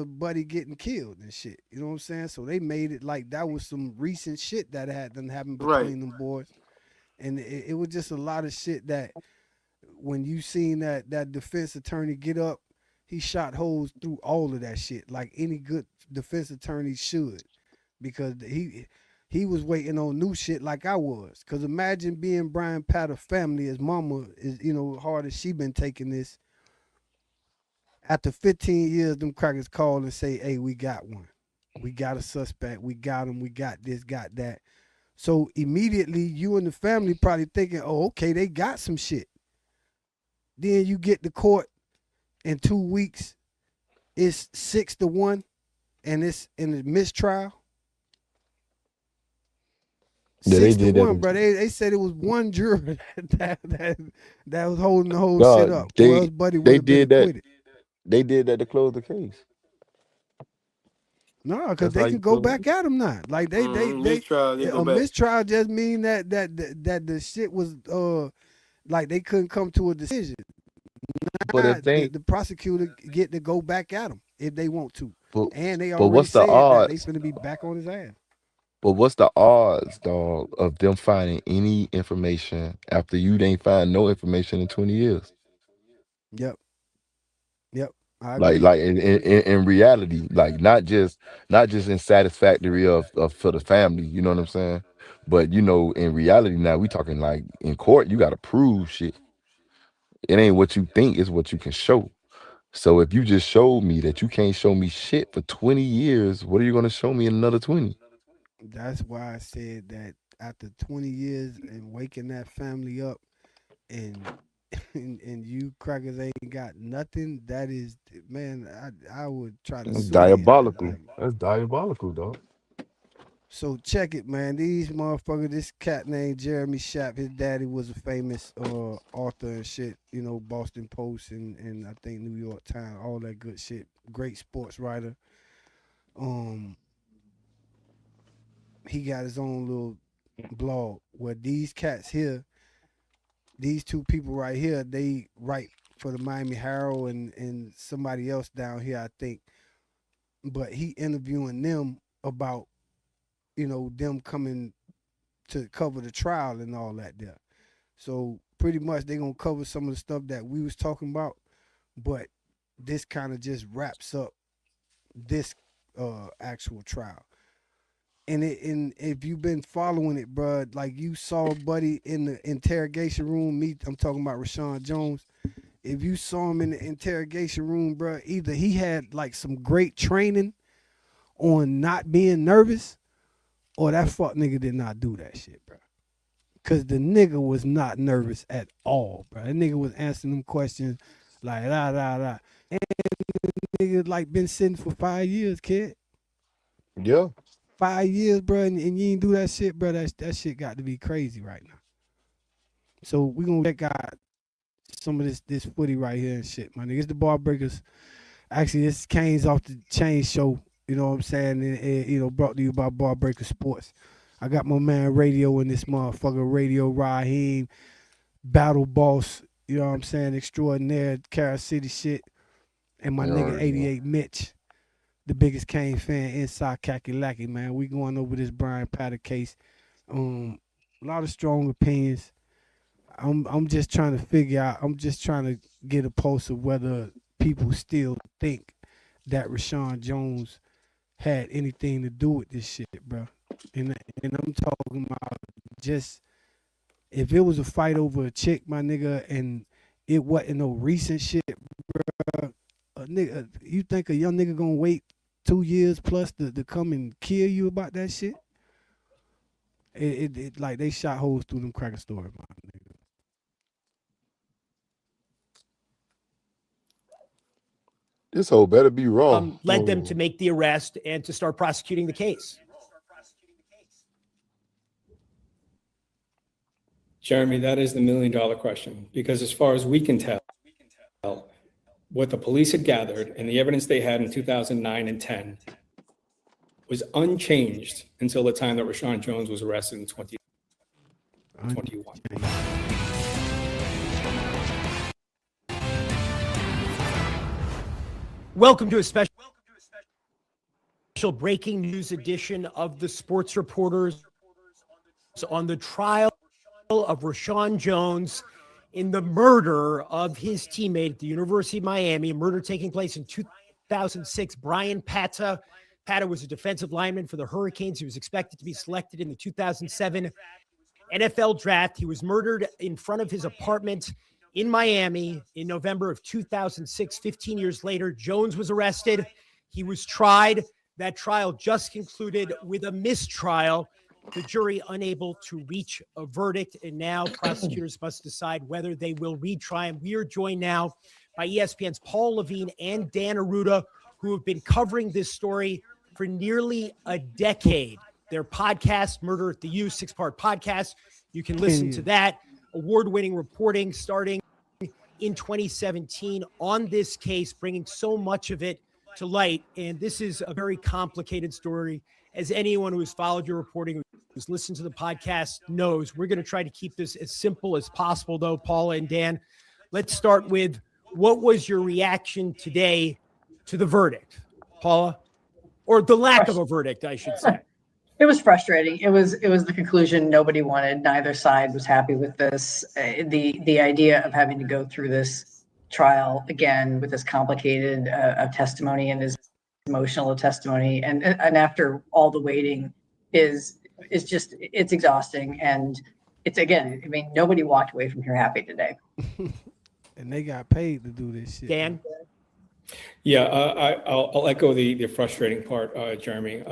Buddy getting killed and shit. You know what I'm saying? So they made it like that was some recent shit that had done happened Right. between them boys. And it was just a lot of shit that when you seen that defense attorney get up, he shot holes through all of that shit, like any good defense attorney should, because he was waiting on new shit like I was. Cause imagine being Bryan Patter family, his mama is, you know, hard as she been taking this. After 15 years, them crackers call and say, "Hey, we got one, we got a suspect, we got him, we got this, got that." So immediately, you and the family probably thinking, "Oh, okay, they got some shit." Then you get to court in 2 weeks, it's 6-1, and it's in a mistrial. Yeah, they Six to did that. one, bro. They said it was one juror that was holding the whole shit God, up, or else Buddy would they have been did that. acquitted. They did that to close the case. No, because That's they how you can go close back at him now. Like Mistrial. They go a back. mistrial just mean that the shit was like they couldn't come to a decision. it. But if they The prosecutor get to go back at him. if they want to. But And they but already what's the said that they odds? finna be back on his ass. But what's the odds, dog, of them finding any information after you ain't find no information in 20 years? Yep. Yep. I Like agree. like in reality, like not just in satisfactory of for the family, you know what I'm saying? But in reality now we talking like in court, you gotta prove shit. It ain't what you think, it's what you can show. So if you just showed me that you can't show me shit for 20 years, what are you gonna show me in another 20? That's why I said that after 20 years and waking that family up and and you crackers ain't got nothing, that is, man, I would try to That's sue they ass. diabolical. Like, That's diabolical, dog. so check it, man. These motherfuckers, this cat named Jeremy Schaap, his daddy was a famous author and shit, Boston Post and I think New York Times, all that good shit. Great sports writer. Um, he got his own little blog where these cats here, these two people right here, they write for the Miami Herald and somebody else down here, I think. But he interviewing them about, them coming to cover the trial and all that there. So pretty much they gonna cover some of the stuff that we was talking about, but this kind of just wraps up this actual trial. And if you've been following it, bro, like you saw Buddy in the interrogation room, I'm talking about Rashawn Jones. If you saw him in the interrogation room, bro, either he had like some great training on not being nervous, or that fuck nigga did not do that shit, bro. Cause the nigga was not nervous at all, bro. That nigga was answering them questions like da da da. And nigga like been sitting for 5 years, kid. Yeah. 5 years, bro, and you ain't do that shit, bro. That shit got to be crazy right now. So we gonna check out some of this footy right here and shit, my nigga. It's the Bar Breakers. Actually, this Kane's Off the Chain show. You know what I'm saying? Brought to you by Bar Breaker Sports. I got my man Radio in this motherfucker. Radio Raheem, Battle Boss. You know what I'm saying? Extraordinaire, Carol City shit. And my You nigga already know. 88 Mitch, the biggest Kane fan inside Kakalaki, man. We going over this Bryan Patter case. A lot of strong opinions. I'm just trying to figure out. I'm just trying to get a pulse of whether people still think that Rashawn Jones had anything to do with this shit, bro. And I'm talking about just if it was a fight over a chick, my nigga, and it wasn't no recent shit, bro. A nigga, you think a young nigga gonna wait 2 years plus to come and kill you about that shit? It like they shot holes through them cracker stories, my nigga. This hoe better be wrong. Led them to make the arrest and to start prosecuting the case. Jeremy, that is the $1 million question, because as far as we can tell, what the police had gathered and the evidence they had in 2009 and 10 was unchanged until the time that Rashawn Jones was arrested in 2021. Welcome to a special breaking news edition of the Sports Reporters on the trial of Rashawn Jones in the murder of his teammate at the University of Miami, a murder taking place in 2006. Bryan Patter. Patter was a defensive lineman for the Hurricanes. He was expected to be selected in the 2007 NFL draft. He was murdered in front of his apartment in Miami in November of 2006. 15 years later, Jones was arrested. He was tried. That trial just concluded with a mistrial. The jury unable to reach a verdict, and now prosecutors must decide whether they will retry him. We are joined now by ESPN's Paul Levine and Dan Arruda, who have been covering this story for nearly a decade. Their podcast, Murder at the U, 6-part podcast. You can listen to that. Award-winning reporting starting in 2017 on this case, bringing so much of it to light. And this is a very complicated story, as anyone who has followed your reporting, who's listened to the podcast, knows. We're going to try to keep this as simple as possible, though, Paula and Dan. Let's start with, what was your reaction today to the verdict, Paula, or the lack of a verdict, I should say? It was frustrating. It was the conclusion nobody wanted. Neither side was happy with this. The idea of having to go through this trial again with this complicated of testimony and as emotional a testimony, and after all the waiting is just, it's exhausting. And it's, again, I mean, nobody walked away from here happy today. And they got paid to do this shit. Dan? Yeah, I'll echo the frustrating part, Jeremy.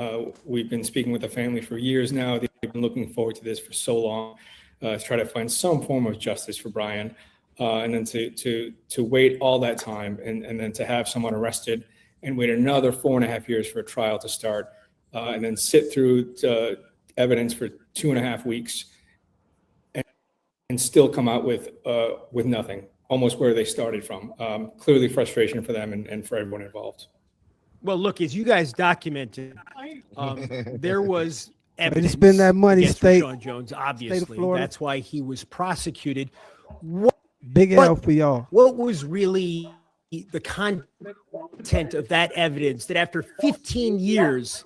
We've been speaking with the family for years now. They've been looking forward to this for so long, to try to find some form of justice for Bryan, and then to wait all that time, and then to have someone arrested and wait another 4.5 years for a trial to start, and then sit through evidence for 2.5 weeks, and still come out with nothing. Almost where they started from. Clearly frustration for them and for everyone involved. Well, look, as you guys documented, there was evidence spend that money, against state, Rashawn Jones, obviously. Florida. That's why he was prosecuted. Big help for y'all. What was really the content of that evidence that after 15 years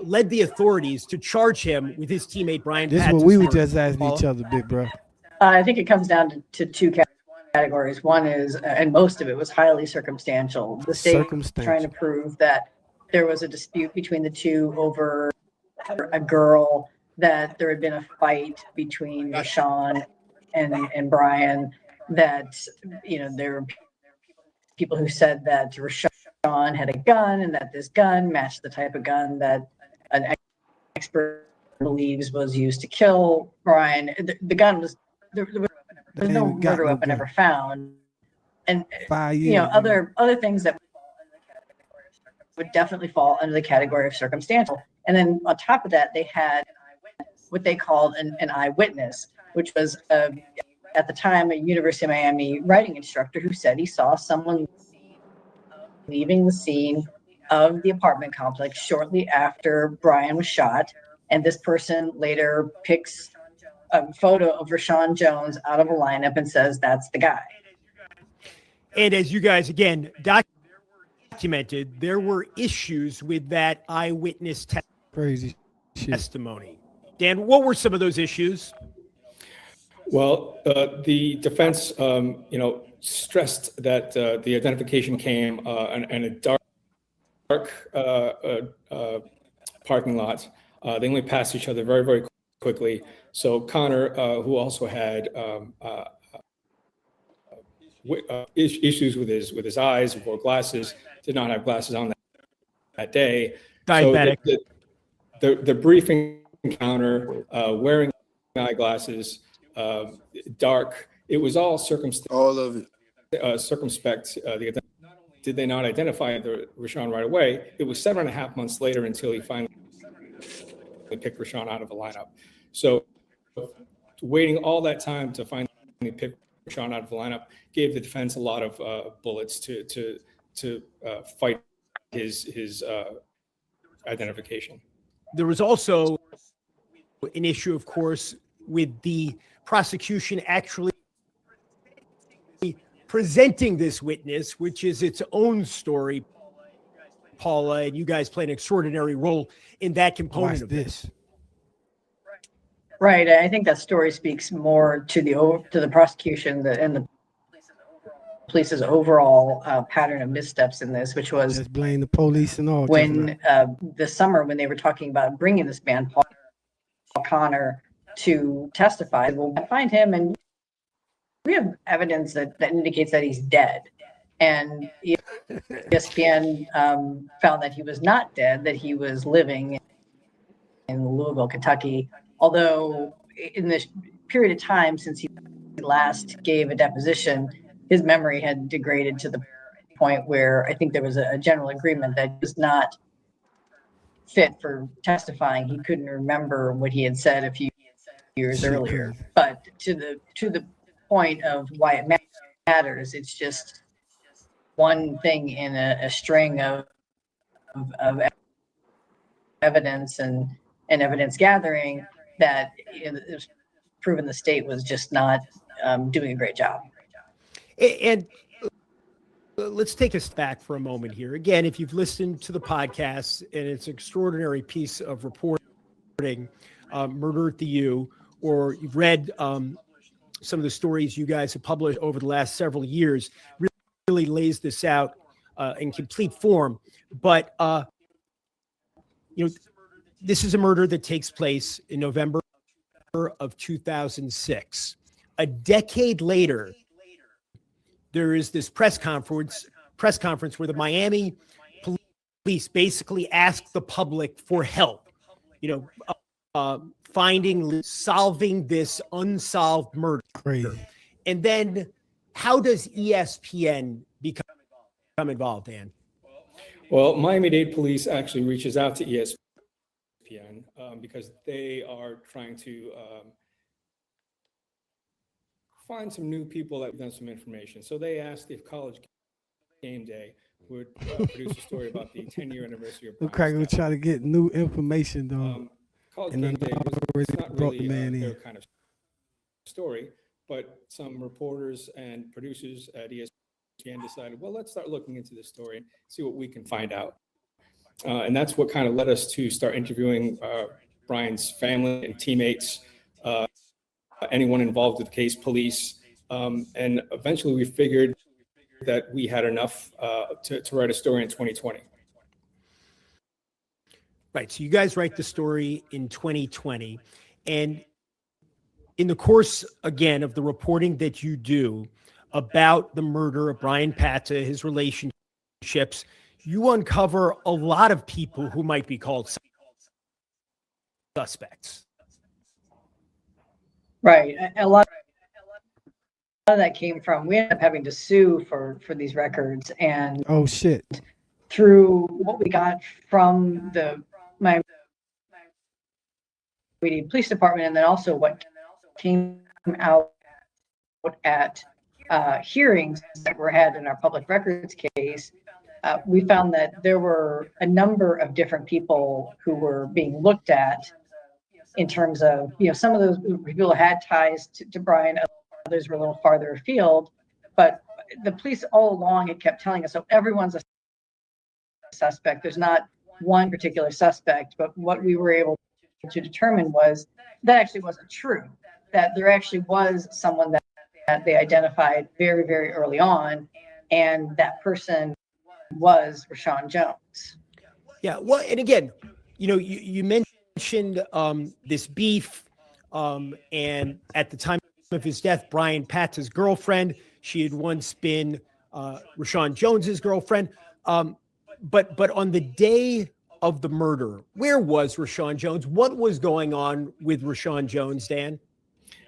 led the authorities to charge him with his teammate Bryan? This is what we were just asking each other, big bro. I think it comes down to two categories. One is, and most of it was highly circumstantial. The state trying to prove that there was a dispute between the two over a girl, that there had been a fight between Rashawn and Bryan, that, you know, there were people who said that Rashawn had a gun and that this gun matched the type of gun that an expert believes was used to kill Bryan. The gun was, there's no murder weapon ever found. And, you know, other things that would definitely fall under the category of circumstantial. And then on top of that, they had what they called an eyewitness, which was at the time a University of Miami writing instructor who said he saw someone leaving the scene of the apartment complex shortly after Bryan was shot. And this person later picks a photo of Rashawn Jones out of a lineup and says that's the guy. And as you guys again documented, there were issues with that eyewitness testimony. Dan, what were some of those issues? Well, the defense, stressed that the identification came in a dark parking lot. They only passed each other very, very quickly. So Connor, who also had issues with his eyes, wore glasses, did not have glasses on that day. Diabetic. So the brief encounter, wearing eyeglasses, dark, it was all circumspect. All of it. Circumspect. Did they not identify Rashawn right away? It was 7.5 months later until he finally picked Rashawn out of the lineup. So waiting all that time to finally pick Rashawn out of the lineup gave the defense a lot of bullets to fight his identification. There was also an issue, of course, with the prosecution actually presenting this witness, which is its own story, Paula, and you guys play an extraordinary role in that component of this. Right. I think that story speaks more to the prosecution and the police's overall pattern of missteps in this, which was just blame the police and all. When this summer, when they were talking about bringing this man, Paul Connor, to testify, we'll find him, and we have evidence that indicates that he's dead. And ESPN found that he was not dead, that he was living in Louisville, Kentucky. Although in this period of time since he last gave a deposition, his memory had degraded to the point where I think there was a general agreement that he was not fit for testifying. He couldn't remember what he had said a few years earlier. But to the point of why it matters, it's just one thing in a string of evidence and evidence gathering that it was proven the state was just not doing a great job. And let's take us back for a moment here. Again, if you've listened to the podcast, and it's an extraordinary piece of reporting, Murder at the U, or you've read some of the stories you guys have published over the last several years, really lays this out in complete form. But this is a murder that takes place in November of 2006. A decade later, there is this press conference where the Miami police basically ask the public for help, solving this unsolved murder. Crazy. And then how does ESPN become involved, Dan? Well, Miami-Dade police actually reaches out to ESPN because they are trying to find some new people that have done some information. So they asked if College Game Day would produce a story about the 10-year anniversary of Okay, we're trying to get new information, though. College Game Day was not really their kind of story, but some reporters and producers at ESPN decided, well, let's start looking into this story and see what we can find out. And that's what kind of led us to start interviewing Bryan's family and teammates, anyone involved with the case, police. And eventually we figured that we had enough to write a story in 2020. Right. So you guys write the story in 2020. And in the course, again, of the reporting that you do about the murder of Bryan Pata, his relationships, you uncover a lot of people who might be called suspects. Right. A lot of that came from, we ended up having to sue for these records. And oh, shit. Through what we got from the Miami Police Department, and then also what came out at hearings that were had in our public records case, we found that there were a number of different people who were being looked at in terms of, some of those people had ties to Bryan, others were a little farther afield, but the police all along had kept telling us, so everyone's a suspect. There's not one particular suspect, but what we were able to determine was that actually wasn't true, that there actually was someone that they identified very, very early on, and that person was Rashawn Jones. Yeah, well, and again, you mentioned this beef, and at the time of his death, Bryan Pata's girlfriend, she had once been Rashawn Jones's girlfriend, but on the day of the murder, where was Rashawn Jones? What was going on with Rashawn Jones, Dan?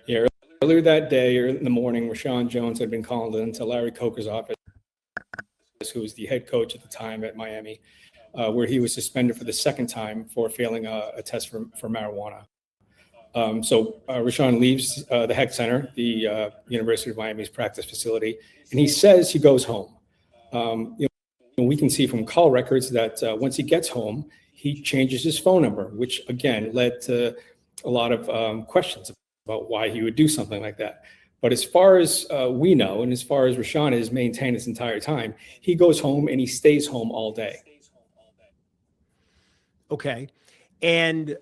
Yeah, earlier that day, or in the morning, Rashawn Jones had been called into Larry Coker's office, who was the head coach at the time at Miami, where he was suspended for the second time for failing a test for marijuana. So Rashawn leaves the Heck Center, the University of Miami's practice facility, and he says he goes home. We can see from call records that once he gets home, he changes his phone number, which again led to a lot of questions about why he would do something like that. But as far as we know, and as far as Rashawn has maintained this entire time, he goes home and he stays home all day. Okay. And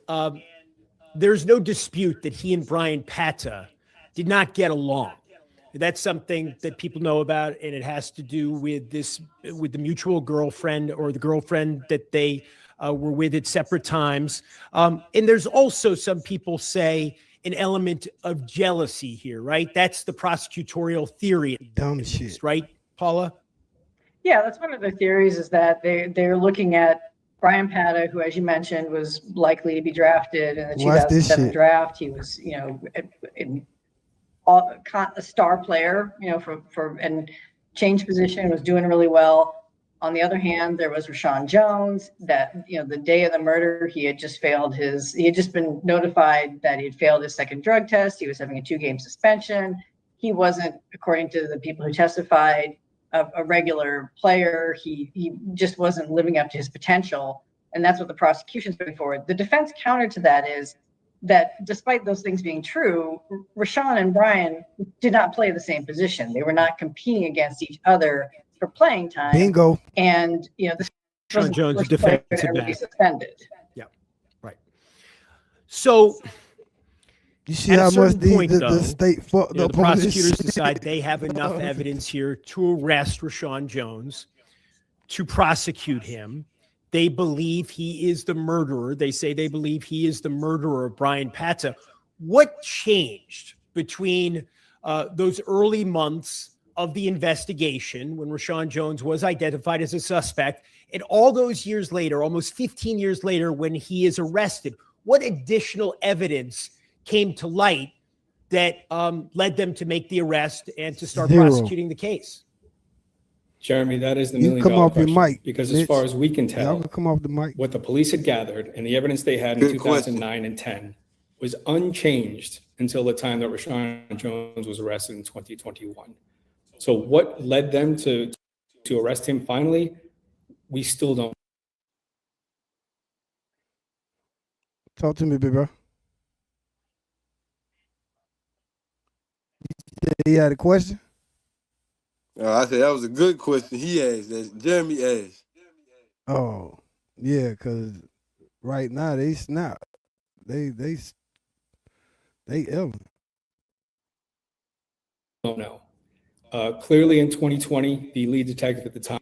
there's no dispute that he and Bryan Pata did not get along. That's something that people know about, and it has to do with the mutual girlfriend, or the girlfriend that they were with at separate times. And there's also, some people say, an element of jealousy here, right? That's the prosecutorial theory. Dumb shit. Right, Paula? Yeah, that's one of the theories, is that they're looking at Bryan Pata, who, as you mentioned, was likely to be drafted in the 2007 draft. He was, a star player, for and changed position, was doing really well. On the other hand, there was Rashawn Jones that, the day of the murder, he had just been notified that he had failed his second drug test. He was having a 2-game suspension. He wasn't, according to the people who testified, a regular player. He just wasn't living up to his potential. And that's what the prosecution's putting forward. The defense counter to that is that despite those things being true, Rashawn and Bryan did not play the same position. They were not competing against each other for playing time. Bingo. And, this was Sean Jones, the first defensive player to ever be back. suspended. Yeah, right. So You see at a how much certain point, the though, state fucked the up on this prosecutors shit? decide they have enough evidence here to arrest Rashawn Jones, to prosecute him. They believe he is the murderer. They say they believe he is the murderer of Bryan Patta. What changed between those early months of the investigation when Rashawn Jones was identified as a suspect and all those years later, almost 15 years later, when he is arrested? What additional evidence came to light that led them to make the arrest and to start Zero. prosecuting the case? Jeremy, that is the You $1 come million off your question. mic, Because Mitch. as far as we can Y'all tell, can come off the mic. what the police had gathered and the evidence they had in Good question. 2009 and 10 was unchanged until the time that Rashawn Jones was arrested in 2021. So what led them to arrest him finally, we still don't. Talk to me, big bro. He had a question? I said that was a good question he asked. That Jeremy asked. Oh, yeah, because right now they snap. They ill. Don't know. Clearly in 2020, the lead detective at the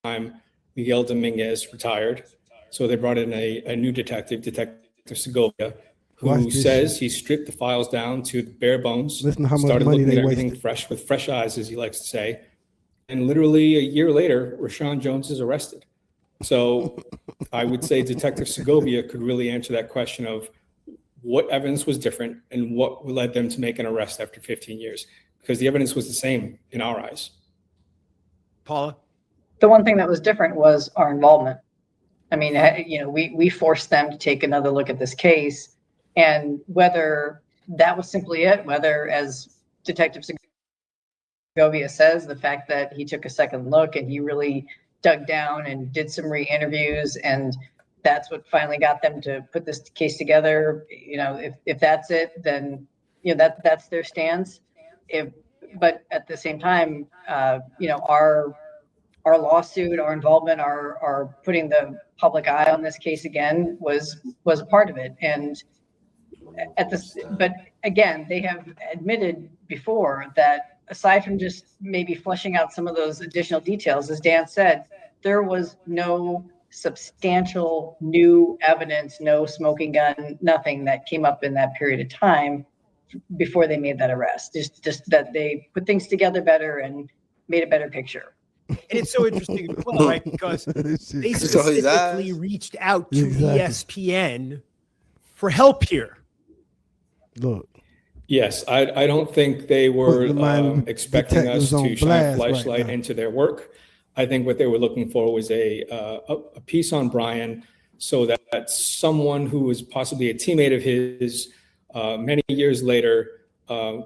time, Miguel Dominguez, retired. So they brought in a new detective, Detective Segovia, who says he stripped the files down to the bare bones, Listen to how much started money looking they at everything wasted. fresh with fresh eyes, as he likes to say. And literally a year later, Rashawn Jones is arrested. So I would say Detective Segovia could really answer that question of what evidence was different and what led them to make an arrest after 15 years, because the evidence was the same in our eyes. Paula? The one thing that was different was our involvement. I mean, we forced them to take another look at this case, and whether that was simply it, whether, as Detective Segovia says, the fact that he took a second look and he really dug down and did some re-interviews, and that's what finally got them to put this case together. If that's it, then that's their stance. But at the same time, our lawsuit, our involvement, our putting the public eye on this case again was a part of it. And but again, they have admitted before that aside from just maybe fleshing out some of those additional details, as Dan said, there was no substantial new evidence, no smoking gun, nothing that came up in that period of time before they made that arrest. Just that they put things together better and made a better picture. And it's so interesting as well, right? Because they Saw his specifically eyes. reached out to Exactly. ESPN for help here. Look. Yes, I don't think they were expecting us detectives on to shine blast a right flashlight now. into their work. I think what they were looking for was a piece on Bryan, so that someone who was possibly a teammate of his many years later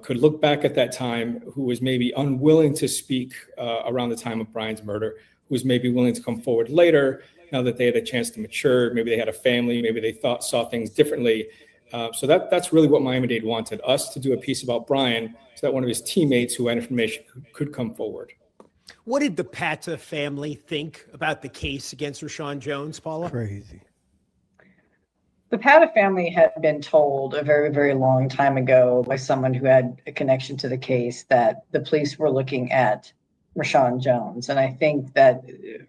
could look back at that time, who was maybe unwilling to speak around the time of Bryan's murder, who was maybe willing to come forward later, now that they had a chance to mature, maybe they had a family, maybe they saw things differently. So that's really what Miami-Dade wanted, us to do a piece about Bryan, so that one of his teammates who had information could come forward. What did the Patta family think about the case against Rashawn Jones, Paula? Crazy. The Patta family had been told a very, very long time ago by someone who had a connection to the case that the police were looking at Rashawn Jones. And I think that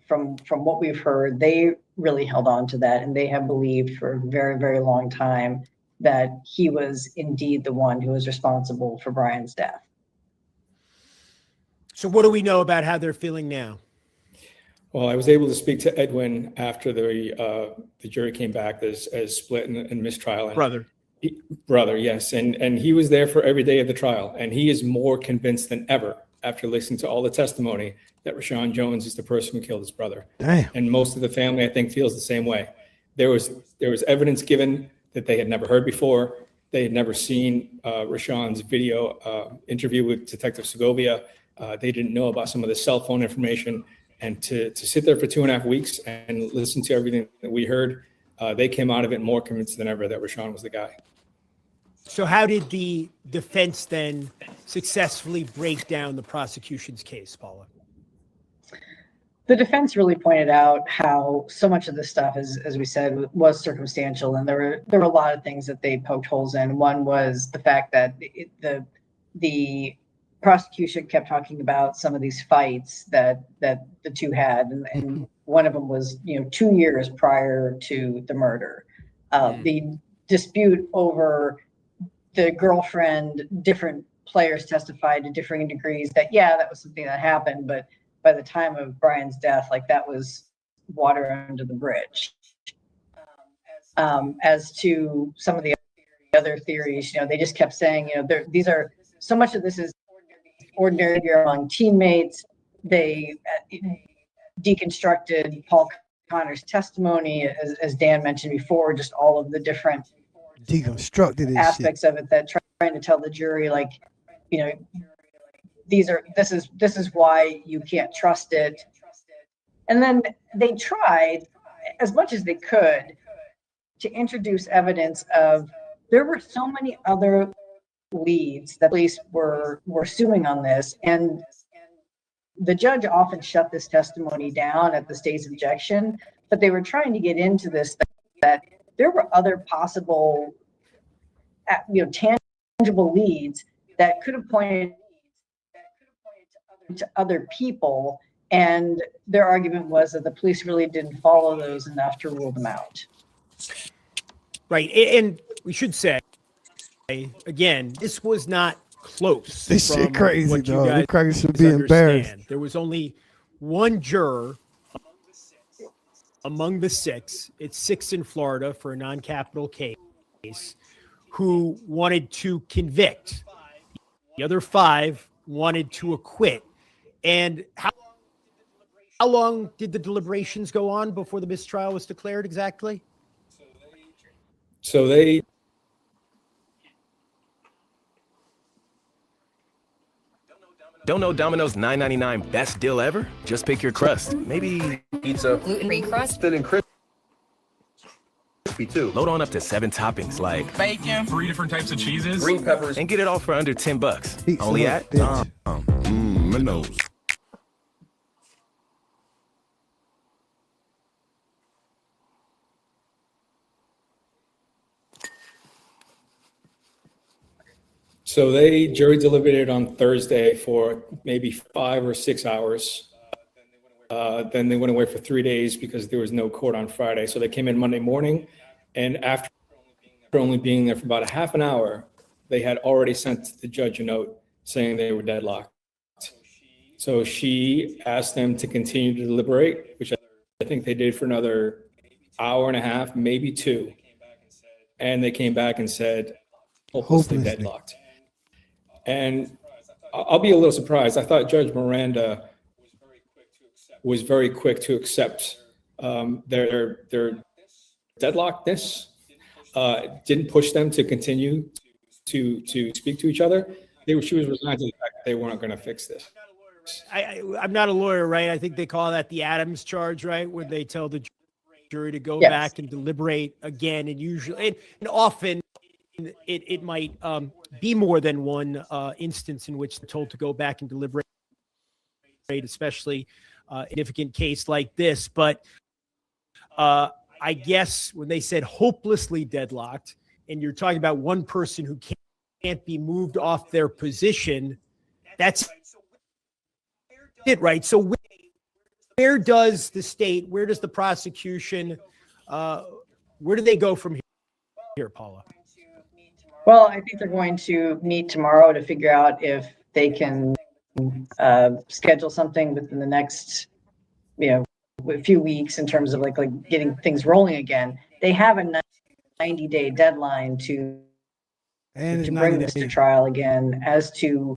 from what we've heard, they really held on to that, and they have believed for a very, very long time that he was indeed the one who was responsible for Bryan's death. So what do we know about how they're feeling now? Well, I was able to speak to Edwin after the jury came back as split and mistrial. Brother. Brother, yes. And he was there for every day of the trial. And he is more convinced than ever, after listening to all the testimony, that Rashawn Jones is the person who killed his brother. Damn. And most of the family, I think, feels the same way. There was evidence given that they had never heard before. They had never seen Rashawn's video interview with Detective Segovia. They didn't know about some of the cell phone information. And to sit there for 2.5 weeks and listen to everything that we heard, they came out of it more convinced than ever that Rashawn was the guy. So how did the defense then successfully break down the prosecution's case, Paula? The defense really pointed out how so much of this stuff, as we said, was circumstantial, and there were a lot of things that they poked holes in. One was the fact that the prosecution kept talking about some of these fights that the two had, and one of them was 2 years prior to the murder. The dispute over the girlfriend, different players testified to differing degrees that that was something that happened, but by the time of Bryan's death, like that was water under the bridge. As to some of the other theories, they just kept saying, these are so much of this is ordinary behavior among teammates. They deconstructed Paul Connor's testimony, as Dan mentioned before, just all of the different deconstructed aspects of it that trying to tell the jury, like, this is why you can't trust it. And then they tried as much as they could to introduce evidence of there were so many other leads that police were suing on this, and the judge often shut this testimony down at the state's objection, but they were trying to get into this, that there were other possible tangible leads that could have pointed to other people, and their argument was that the police really didn't follow those enough to rule them out. Right, and we should say, again, this was not close. This shit crazy, dog. The crackers should be embarrassed. There was only one juror among the six. It's six in Florida for a non-capital case, who wanted to convict. The other five wanted to acquit. And how long did the deliberations go on before the mistrial was declared exactly? So they Don't know Domino's $9.99 best deal ever? Just pick your crust. Maybe pizza, gluten-free crust, and crispy too. Load on up to 7 toppings like bacon, 3 different types of cheeses, green peppers, and get it all for under $10. Pizza Only at Domino's. So they jury deliberated on Thursday for maybe 5 or 6 hours. Then they went away for 3 days because there was no court on Friday. So they came in Monday morning, and after only being there for about a half an hour, they had already sent the judge a note saying they were deadlocked. So she asked them to continue to deliberate, which I think they did for another hour and a half, maybe 2. And they came back and said, hopelessly deadlocked. And I'll be a little surprised. I thought Judge Miranda was very quick to accept their deadlockedness. Didn't push them to continue to speak to each other. She was resigned to the fact that they weren't going to fix this. I'm not a lawyer, right? I think they call that the Adams charge, right? Where they tell the jury to go back and deliberate again, and usually and often it might be more than one instance in which they're told to go back and deliberate, especially a significant case like this. But I guess when they said hopelessly deadlocked, and you're talking about one person who can't be moved off their position, that's it, right? So where does the state, where does the prosecution, where do they go from here, Paula? Well, I think they're going to meet tomorrow to figure out if they can schedule something within the next, a few weeks in terms of like getting things rolling again. They have a 90-day deadline to bring this to trial again. As to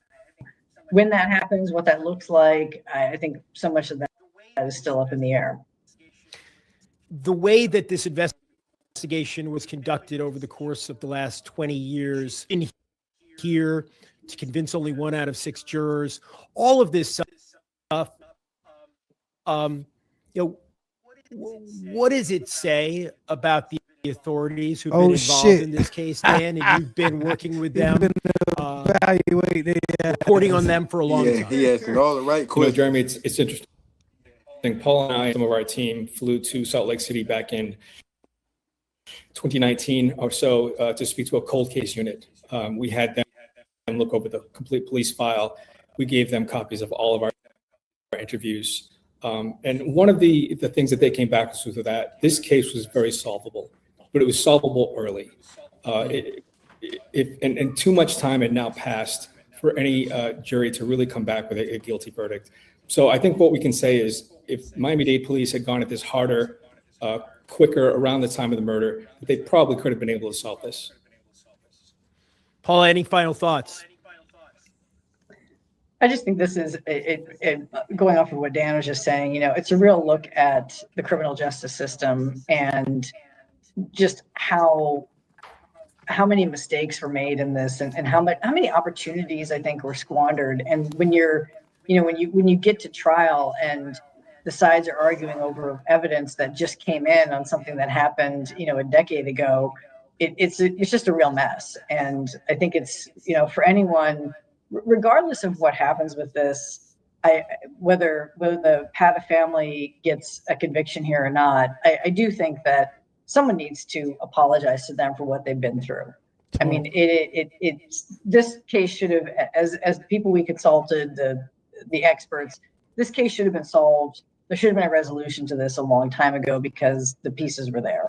when that happens, what that looks like, I think so much of that is still up in the air. The way that this investigation was conducted over the course of the last 20 years in here to convince only 1 out of 6 jurors, all of this stuff, what does it say about the authorities who've been involved in this case, Dan, and you've been working with them, reporting on them for a long time? He asking all the right questions. Jeremy, it's interesting. Paul and I, some of our team, flew to Salt Lake City back in 2019 or so to speak to a cold case unit. We had them look over the complete police file. We gave them copies of all of our interviews. And one of the things that they came back with that this case was very solvable, but it was solvable early. And too much time had now passed for any jury to really come back with a guilty verdict. So I think what we can say is if Miami-Dade police had gone at this harder, quicker around the time of the murder, they probably could have been able to solve this. Paul, any final thoughts? I just think this is going off of what Dan was just saying, it's a real look at the criminal justice system and just how many mistakes were made in this and how many opportunities I think were squandered. And when you get to trial and the sides are arguing over evidence that just came in on something that happened, a decade ago, it's just a real mess. And I think it's, for anyone, regardless of what happens with this, whether the Pata family gets a conviction here or not, I do think that someone needs to apologize to them for what they've been through. I mean, this case should have, as people we consulted, the experts, this case should have been solved. There should have been a resolution to this a long time ago because the pieces were there.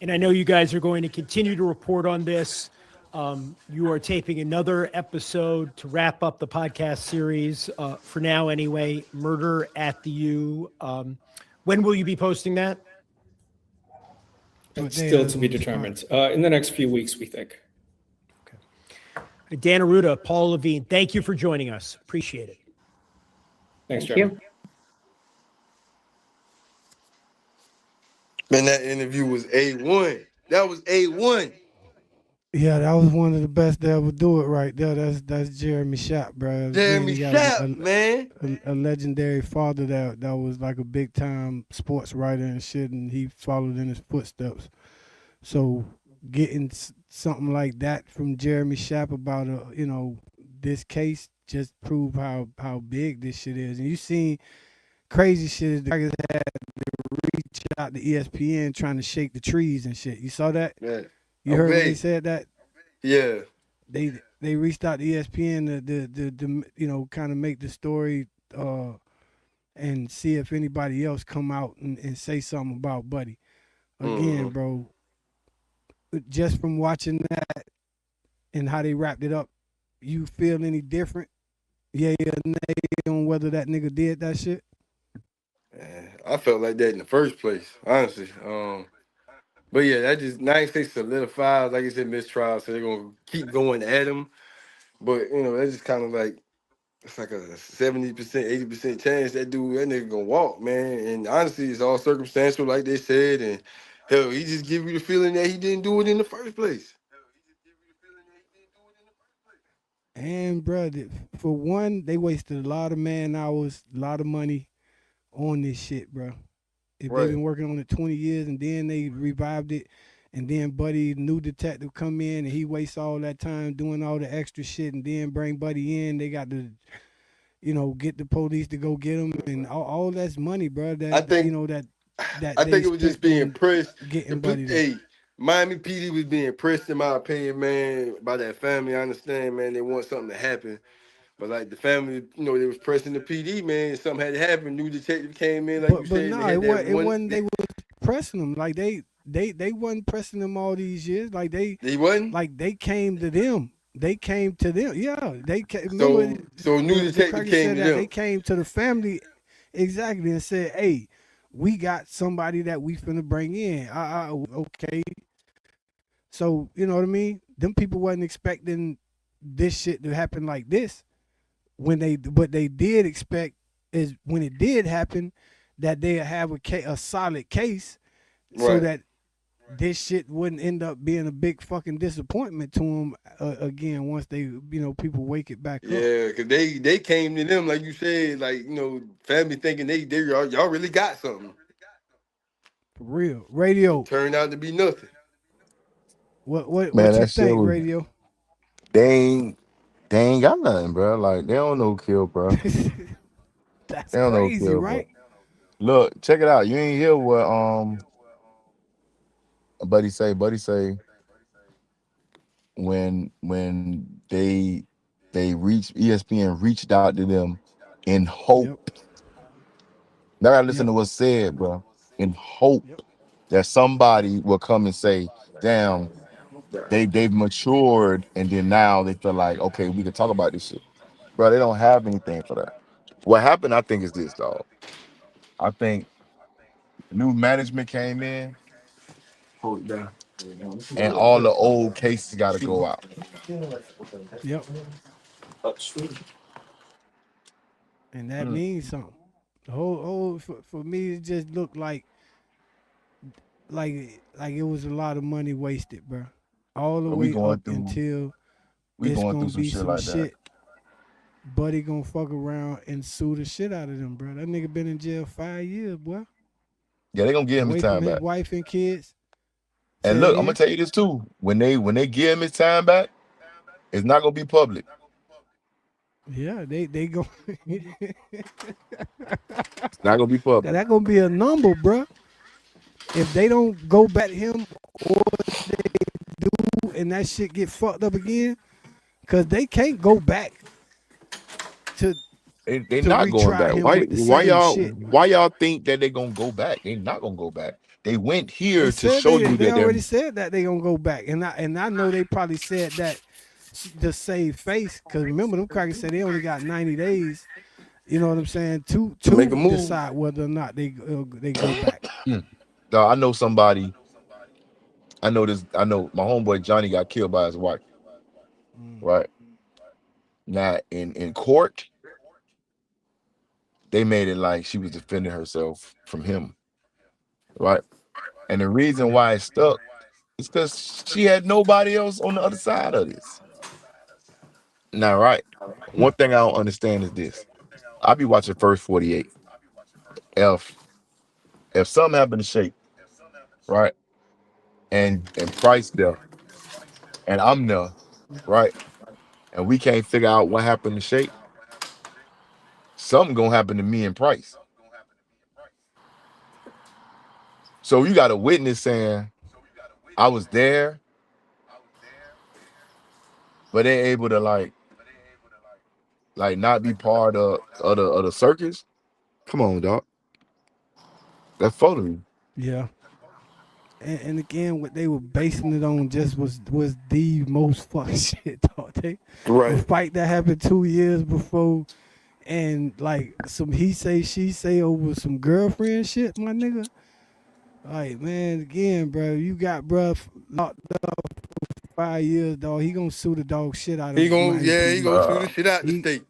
And I know you guys are going to continue to report on this. You are taping another episode to wrap up the podcast series, for now anyway, Murder at the U. When will you be posting that? It's still to be determined. In the next few weeks, we think. Okay. Dan Arruda, Paul Levine, thank you for joining us. Appreciate it. Thanks, Jeremy. Man, that interview was A1. That was A1. Yeah, that was one of the best that ever do it right there. That's Jeremy Schaap, bro. Jeremy Schaap, man. A legendary father that was like a big time sports writer and shit, and he followed in his footsteps. So getting something like that from Jeremy Schaap about this case just prove how big this shit is. And you seen crazy shit the Tigers had to reach out to ESPN trying to shake the trees and shit. You saw that? Yeah. You heard when they said that? Yeah. They reached out to ESPN to kind of make the story and see if anybody else come out and say something about Buddy. Again, bro, just from watching that and how they wrapped it up, you feel any different? Yeah, nay on whether that nigga did that shit? I felt like that in the first place, honestly. But yeah, that just 96 solidifies, like you said, mistrial, so they're gonna keep going at him. But that's just kind of like it's like a 70%, 80% chance that nigga gonna walk, man. And honestly, it's all circumstantial, like they said, and hell, he just give you the feeling that he didn't do it in the first place. And bro, for one, they wasted a lot of man hours, a lot of money on this shit, bro. If they've been working on it 20 years and then they revived it, and then Buddy, new detective, come in and he wastes all that time doing all the extra shit and then bring Buddy in, they got to, get the police to go get him, and all that's money, bro. I think it was just being pressed. Getting Buddy Miami PD was being pressed, in my opinion, man, by that family. I understand, man, they want something to happen. But like the family, they was pressing the PD, man. Something had to happen. New detective came in, like you said. But no, it wasn't. They was pressing them. Like they wasn't pressing them all these years. Like they wasn't. Like they came to them. They came to them. Yeah, they came. So new detective came to them. They came to the family, exactly, and said, "Hey, we got somebody that we finna bring in." Okay. So you know what I mean? Them people wasn't expecting this shit to happen like this. What they did expect is when it did happen, that they'd have a solid case, so that this shit wouldn't end up being a big fucking disappointment to them again once they, people wake it back up. Yeah, because they came to them, like you said, like, family thinking y'all really got something. For real. Radio. Turned out to be nothing. What you think, Radio? They ain't got nothing, bro. Like, they don't know kill, bro. That's They don't know crazy, kill, but right? look, check it out. You ain't hear what Buddy say when they reached ESPN reached out to them in hope. Yep. Now I gotta listen Yep. to what's said, bro. In hope Yep. that somebody will come and say, damn, they've matured and then now they feel like, okay, we can talk about this shit. Bro, they don't have anything for that. What happened, I think, is this, dog. I think new management came in and all the old cases got to go out. Yep. And that means something. The whole for me, it just looked like it was a lot of money wasted, bro. All the But we way going up through until we it's going through gonna some be shit some like that. shit. Buddy gonna fuck around and sue the shit out of them, bro. That nigga been in jail 5 years, boy. Yeah, they gonna give him his Away from time his back. wife and kids. And Say it look, I'm gonna again. tell you this too. When they give him his time back, it's not gonna be public. Yeah, they go. It's not gonna be public. That gonna be a number, bro. If they don't go back him or do and that shit get fucked up again, cause they can't go back to They to not going retry back. him Why with the why same y'all shit. why y'all think that they gonna go back? They not gonna go back. They went They here to said show they you they that they're already said that they gonna go back, and I know they probably said that to save face, cause remember them crackers said they only got 90 days. You know what I'm saying? To to make a to move. decide whether or not they go back. Dawg, I know somebody. I know this. I know my homeboy Johnny got killed by his wife. Mm. Right now, in court, they made it like she was defending herself from him. Right, and the reason Yeah. why it stuck is because she had nobody else on the other side of this. Now, right, one thing I don't understand is this. I be watching First 48. If something happened to Shake, right, and Price there, and I'm there, right, and we can't figure out what happened to Shake, something gonna happen to me and Price. So you got a witness saying I was there, but they able to not be part of the circus. Come on, dog. That's photo. Yeah. And again, what they were basing it on just was the most fuck shit, dog. A Right. fight that happened 2 years before, and like some he say she say over some girlfriend shit, my nigga. Like man, again, bro, you got bruh locked up 5 years, dog. He gonna sue the dog shit out of Miami He PD. gonna shoot the Bro, shit out the He state.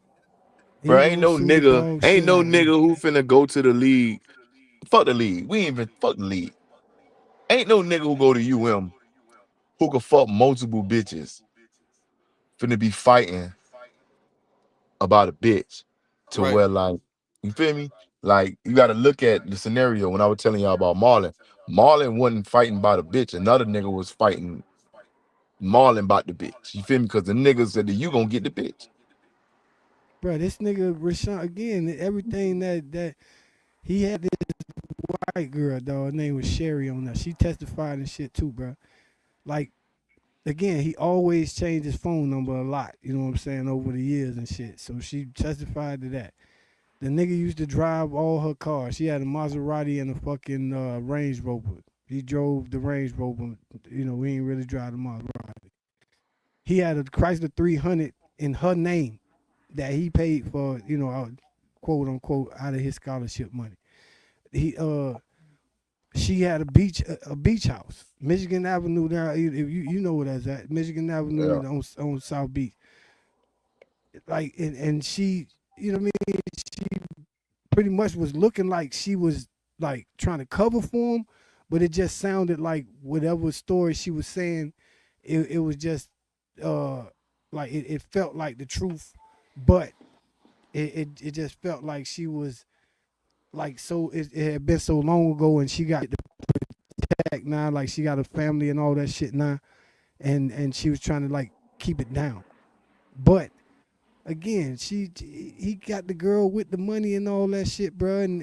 he ain't gonna no sue the nigga, dog shit no out of nigga them. who finna go to the league. Fuck the league. We ain't even fuck the league. Ain't no nigga who go to UM who could fuck multiple bitches finna be fighting about a bitch to Right. where you feel me? Like you gotta look at the scenario when I was telling y'all about Marlon. Marlon wasn't fighting about a bitch. Another nigga was fighting Marlon about the bitch. You feel me? Because the nigga said that you gonna get the bitch. Bro, this nigga Rashawn again, everything that he had this white girl, dog. Her name was Sherry on that. She testified and shit too, bro. Like again, he always changed his phone number a lot. You know what I'm saying over the years and shit. So she testified to that. The nigga used to drive all her cars. She had a Maserati and a fucking Range Rover. He drove the Range Rover. You know, we ain't really drive the Maserati. He had a Chrysler 300 in her name that he paid for. You know, quote unquote, out of his scholarship money. He she had a beach house, Michigan Avenue there. If you know where that's at, Michigan Avenue Yeah. on South Beach. Like and she, you know what I mean? She pretty much was looking like she was like trying to cover for him, but it just sounded like whatever story she was saying, it was just uh like it felt like the truth, but it just felt like she was like so it had been so long ago and she got the back now, like she got a family and all that shit now, and she was trying to like keep it down. But again, he got the girl with the money and all that shit, bro. And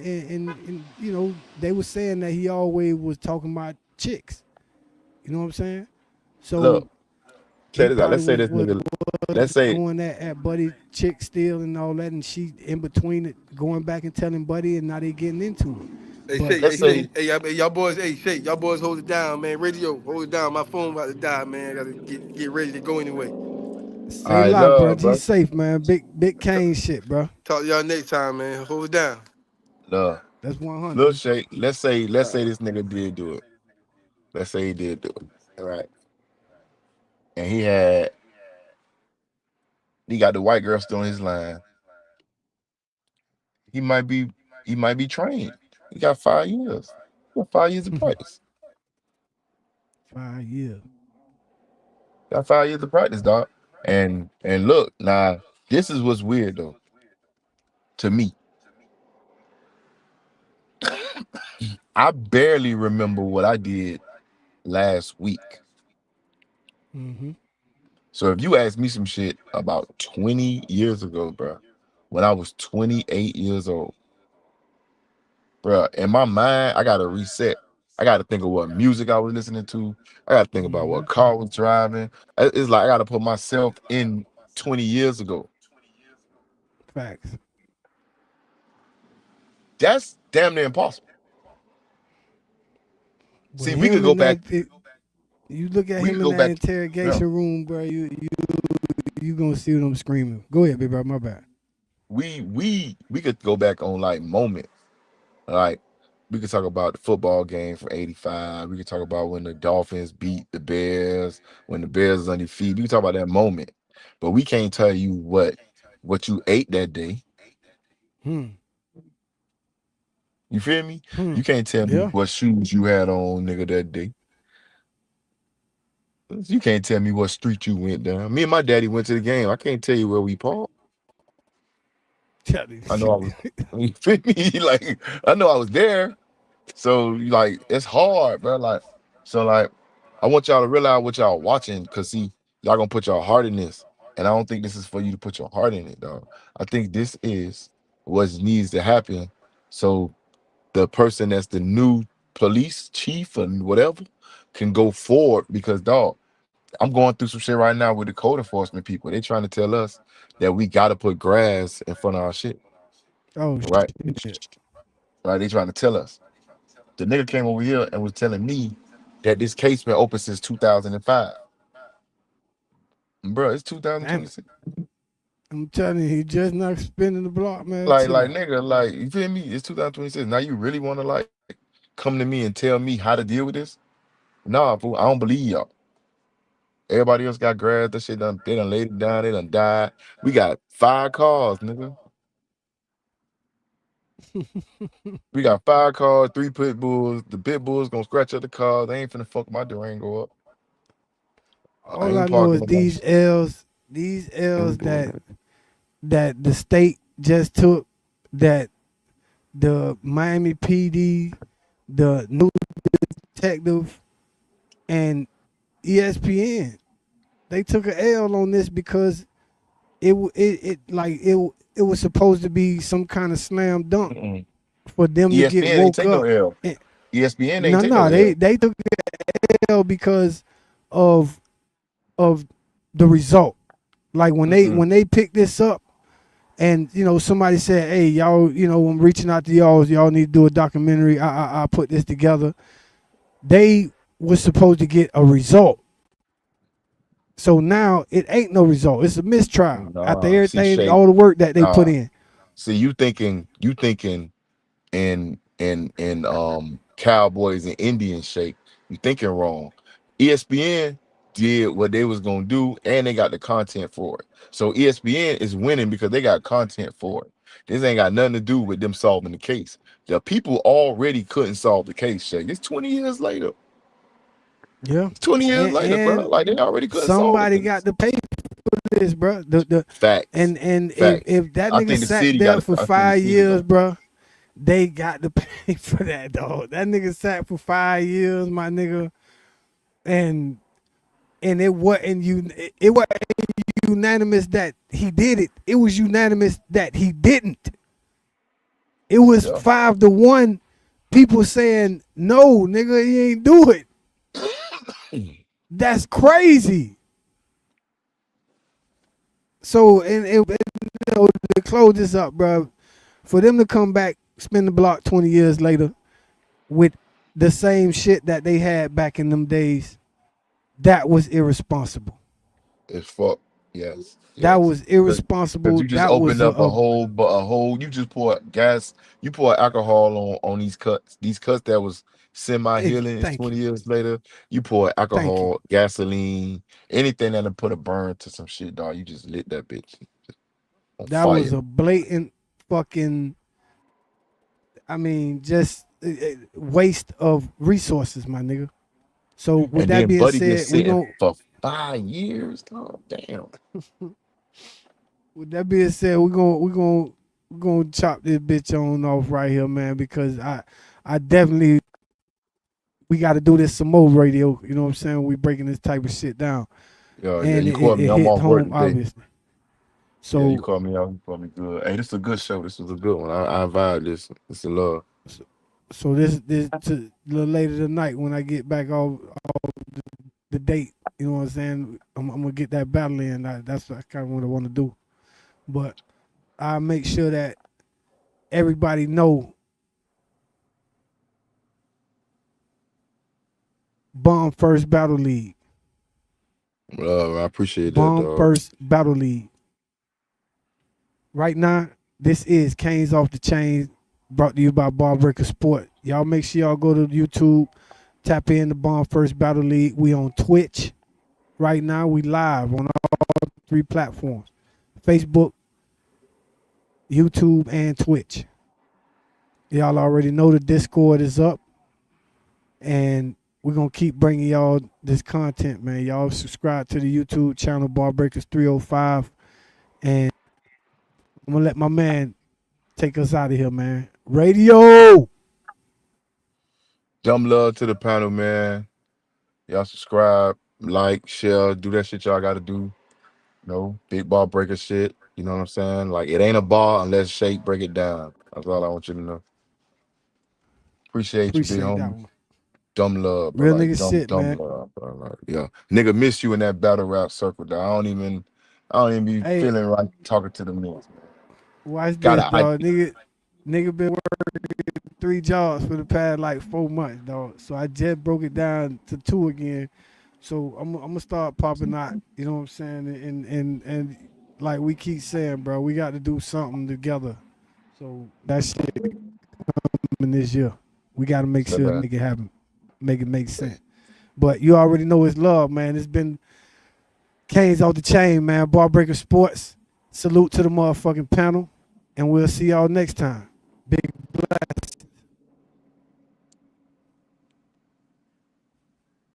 you know, they were saying that he always was talking about chicks. You know what I'm saying? So Look, he check this out. probably Let's say was this nigga. was Let's say, going at Buddy chick still and all that, and she in between it, going back and telling Buddy, and now they getting into it. Hey, But Shay, let's hey, you know, Shay, say, hey, y'all boys, hey, Shay, y'all boys hold it down, man. Radio, hold it down. My phone about to die, man. I gotta get ready to go anyway. stay I locked, bro. love, G bro. safe, man. Big Kane shit, bro. Talk to y'all next time, man. Hold it down. Love. That's Look, 100. Shay. Let's say this nigga did do it. Let's say he did do it. All right. And he got the white girl still on his line. He might be he might be trained. He got 5 years. He got 5 years of practice. 5 years. Got 5 years of practice, dog. And look, now this is what's weird though to me. I barely remember what I did last week. Mm-hmm. So if you ask me some shit about 20 years ago, bro, when I was 28 years old, bro, in my mind, I gotta reset. I gotta think of what music I was listening to. I gotta think about Mm-hmm. what car I was driving. It's like I gotta put myself in 20 years ago. Facts. That's damn near impossible. But See, we could him go in back. you look at We him could in go that back. Yeah, interrogation room, bro. You gonna see what I'm screaming. Go ahead, big bro. My bad. we could go back on like moments. Like we could talk about the football game from '85. We could talk about when the Dolphins beat the Bears, when the Bears was undefeated. We can talk about that moment, but we can't tell you what you ate that day. Hmm. You feel me? Hmm. You can't tell me Yeah. what shoes you had on, nigga, that day. You can't tell me what street you went down. Me and my daddy went to the game. I can't tell you where we parked. I know I was. You feel me? Like I know I was there. So like it's hard, bro. Like I want y'all to realize what y'all watching, cause see, y'all gonna put your heart in this. And I don't think this is for you to put your heart in it, dog. I think this is what needs to happen. So the person that's the new police chief and whatever can go forward because dog, I'm going through some shit right now with the code enforcement people. They trying to tell us that we gotta put grass in front of our shit. Oh Right? shit. Right? They trying to tell us. The nigga came over here and was telling me that this case been open since 2005. Bro, it's Damn it. 2026. I'm telling you, he just not spinning the block, man. Like, Chill out. nigga, like, you feel me? It's 2026. Now you really want to like come to me and tell me how to deal with this? Nah, fool, I don't believe y'all. Everybody else got grass. That shit done, they done laid it down. They done died. We got 5 cars, nigga. We got 5 cars, 3 pit bulls. The pit bulls gonna scratch up the car. They ain't finna fuck my Durango up. I All I ain't know parking is in my these L's that the state just took, that the Miami PD, the new detective, and ESPN, they took a L on this because it was supposed to be some kind of slam dunk Mm-mm. for them to get ESPN ain't woke take no up. L. And, ESPN ain't no, take no no, L. they took a L because of of the result. Like Mm-mm. when they picked this up, and you know somebody said, "Hey, y'all, you know, I'm reaching out to y'all need to do a documentary. I put this together." They was supposed to get a result. So now it ain't no result. It's a mistrial after Nah, see, everything, Shay. all the work that they put Nah, in. see, you thinking in Cowboys and Indian shape. You thinking wrong. ESPN did what they was gonna do, and they got the content for it. So ESPN is winning because they got content for it. This ain't got nothing to do with them solving the case. The people already couldn't solve the case, Shay. It's 20 years later. Yeah, It's 20 years later, bro. and Like they already couldn't solve the somebody got case. to pay for this, bro. The Facts. and Facts. if that I nigga think the sat city there got for I think the city5 years, got bro, they got to pay for that, dog. That nigga sat for 5 years, my nigga, and it wasn't unanimous that he did it. It was unanimous that he didn't. It was 5-1. People saying no, nigga, he ain't do it. That's crazy. So and to close this up, bro, for them to come back, spin the block 20 years later with the same shit that they had back in them days, that was irresponsible. It's fuck. Yes. That was Because irresponsible. you just That was opened up a whole. You just pour gas. You pour alcohol on these cuts. These cuts that was semi healing. It's thank 20 you. years later. You pour Thank you. alcohol, gasoline, anything that'll put a burn to some shit, dog. You just lit that bitch on That was fire. a blatant fucking, just waste of resources, my nigga. So with And that then being Buddy said, just sitting for 5 years. Oh damn. with that being said, we're gonna chop this bitch on off right here, man, because I definitely we got to do this some more radio. You know what I'm saying? We breaking this type of shit down, Yeah, and you called me. it I'm hit off work home today. obviously. Yeah, you So called me out. You called me good. Hey, this is a good show. This was a good one. I vibe this. It's a love. so this to a little later tonight when I get back off the date. You know what I'm saying? I'm gonna get that battle in. That's kind of what I want to do, but I make sure that everybody know Bomb First Battle League. I appreciate that, Bomb dog. First Battle League. Right now, this is Canes Off the Chain, brought to you by Barbreaker Sport. Y'all make sure y'all go to YouTube, tap in the Bomb First Battle League. We on Twitch. Right now, we live on all 3 platforms: Facebook, YouTube, and Twitch. Y'all already know the Discord is up, and we're going to keep bringing y'all this content, man. Y'all subscribe to the YouTube channel, Barbreakers 305, and I'm going to let my man take us out of here, man. Radio! Dumb love to the panel, man. Y'all subscribe, like, share, do that shit y'all got to do. Big ball breaker shit. You know what I'm saying? Like, it ain't a ball unless Shake break it down. That's all I want you to know. Appreciate you, big Appreciate that homie. one. Dumb love, bro. Real Like, nigga shit, dumb man. love, bro. Like, yeah. Nigga miss you in that battle rap circle, dog. I don't even be Hey, feeling right talking to them niggas. watch this, Gotta, dog. Nigga been working 3 jobs for the past like 4 months, dog. So I just broke it down to 2 again. So I'm gonna start popping out. You know what I'm saying? And like we keep saying, bro, we got to do something together. So that shit coming this year. We got to make sure make it happen, make it make sense. But you already know it's love, man. It's been Canes Off the Chain, man. Barbreaker Sports. Salute to the motherfucking panel, and we'll see y'all next time.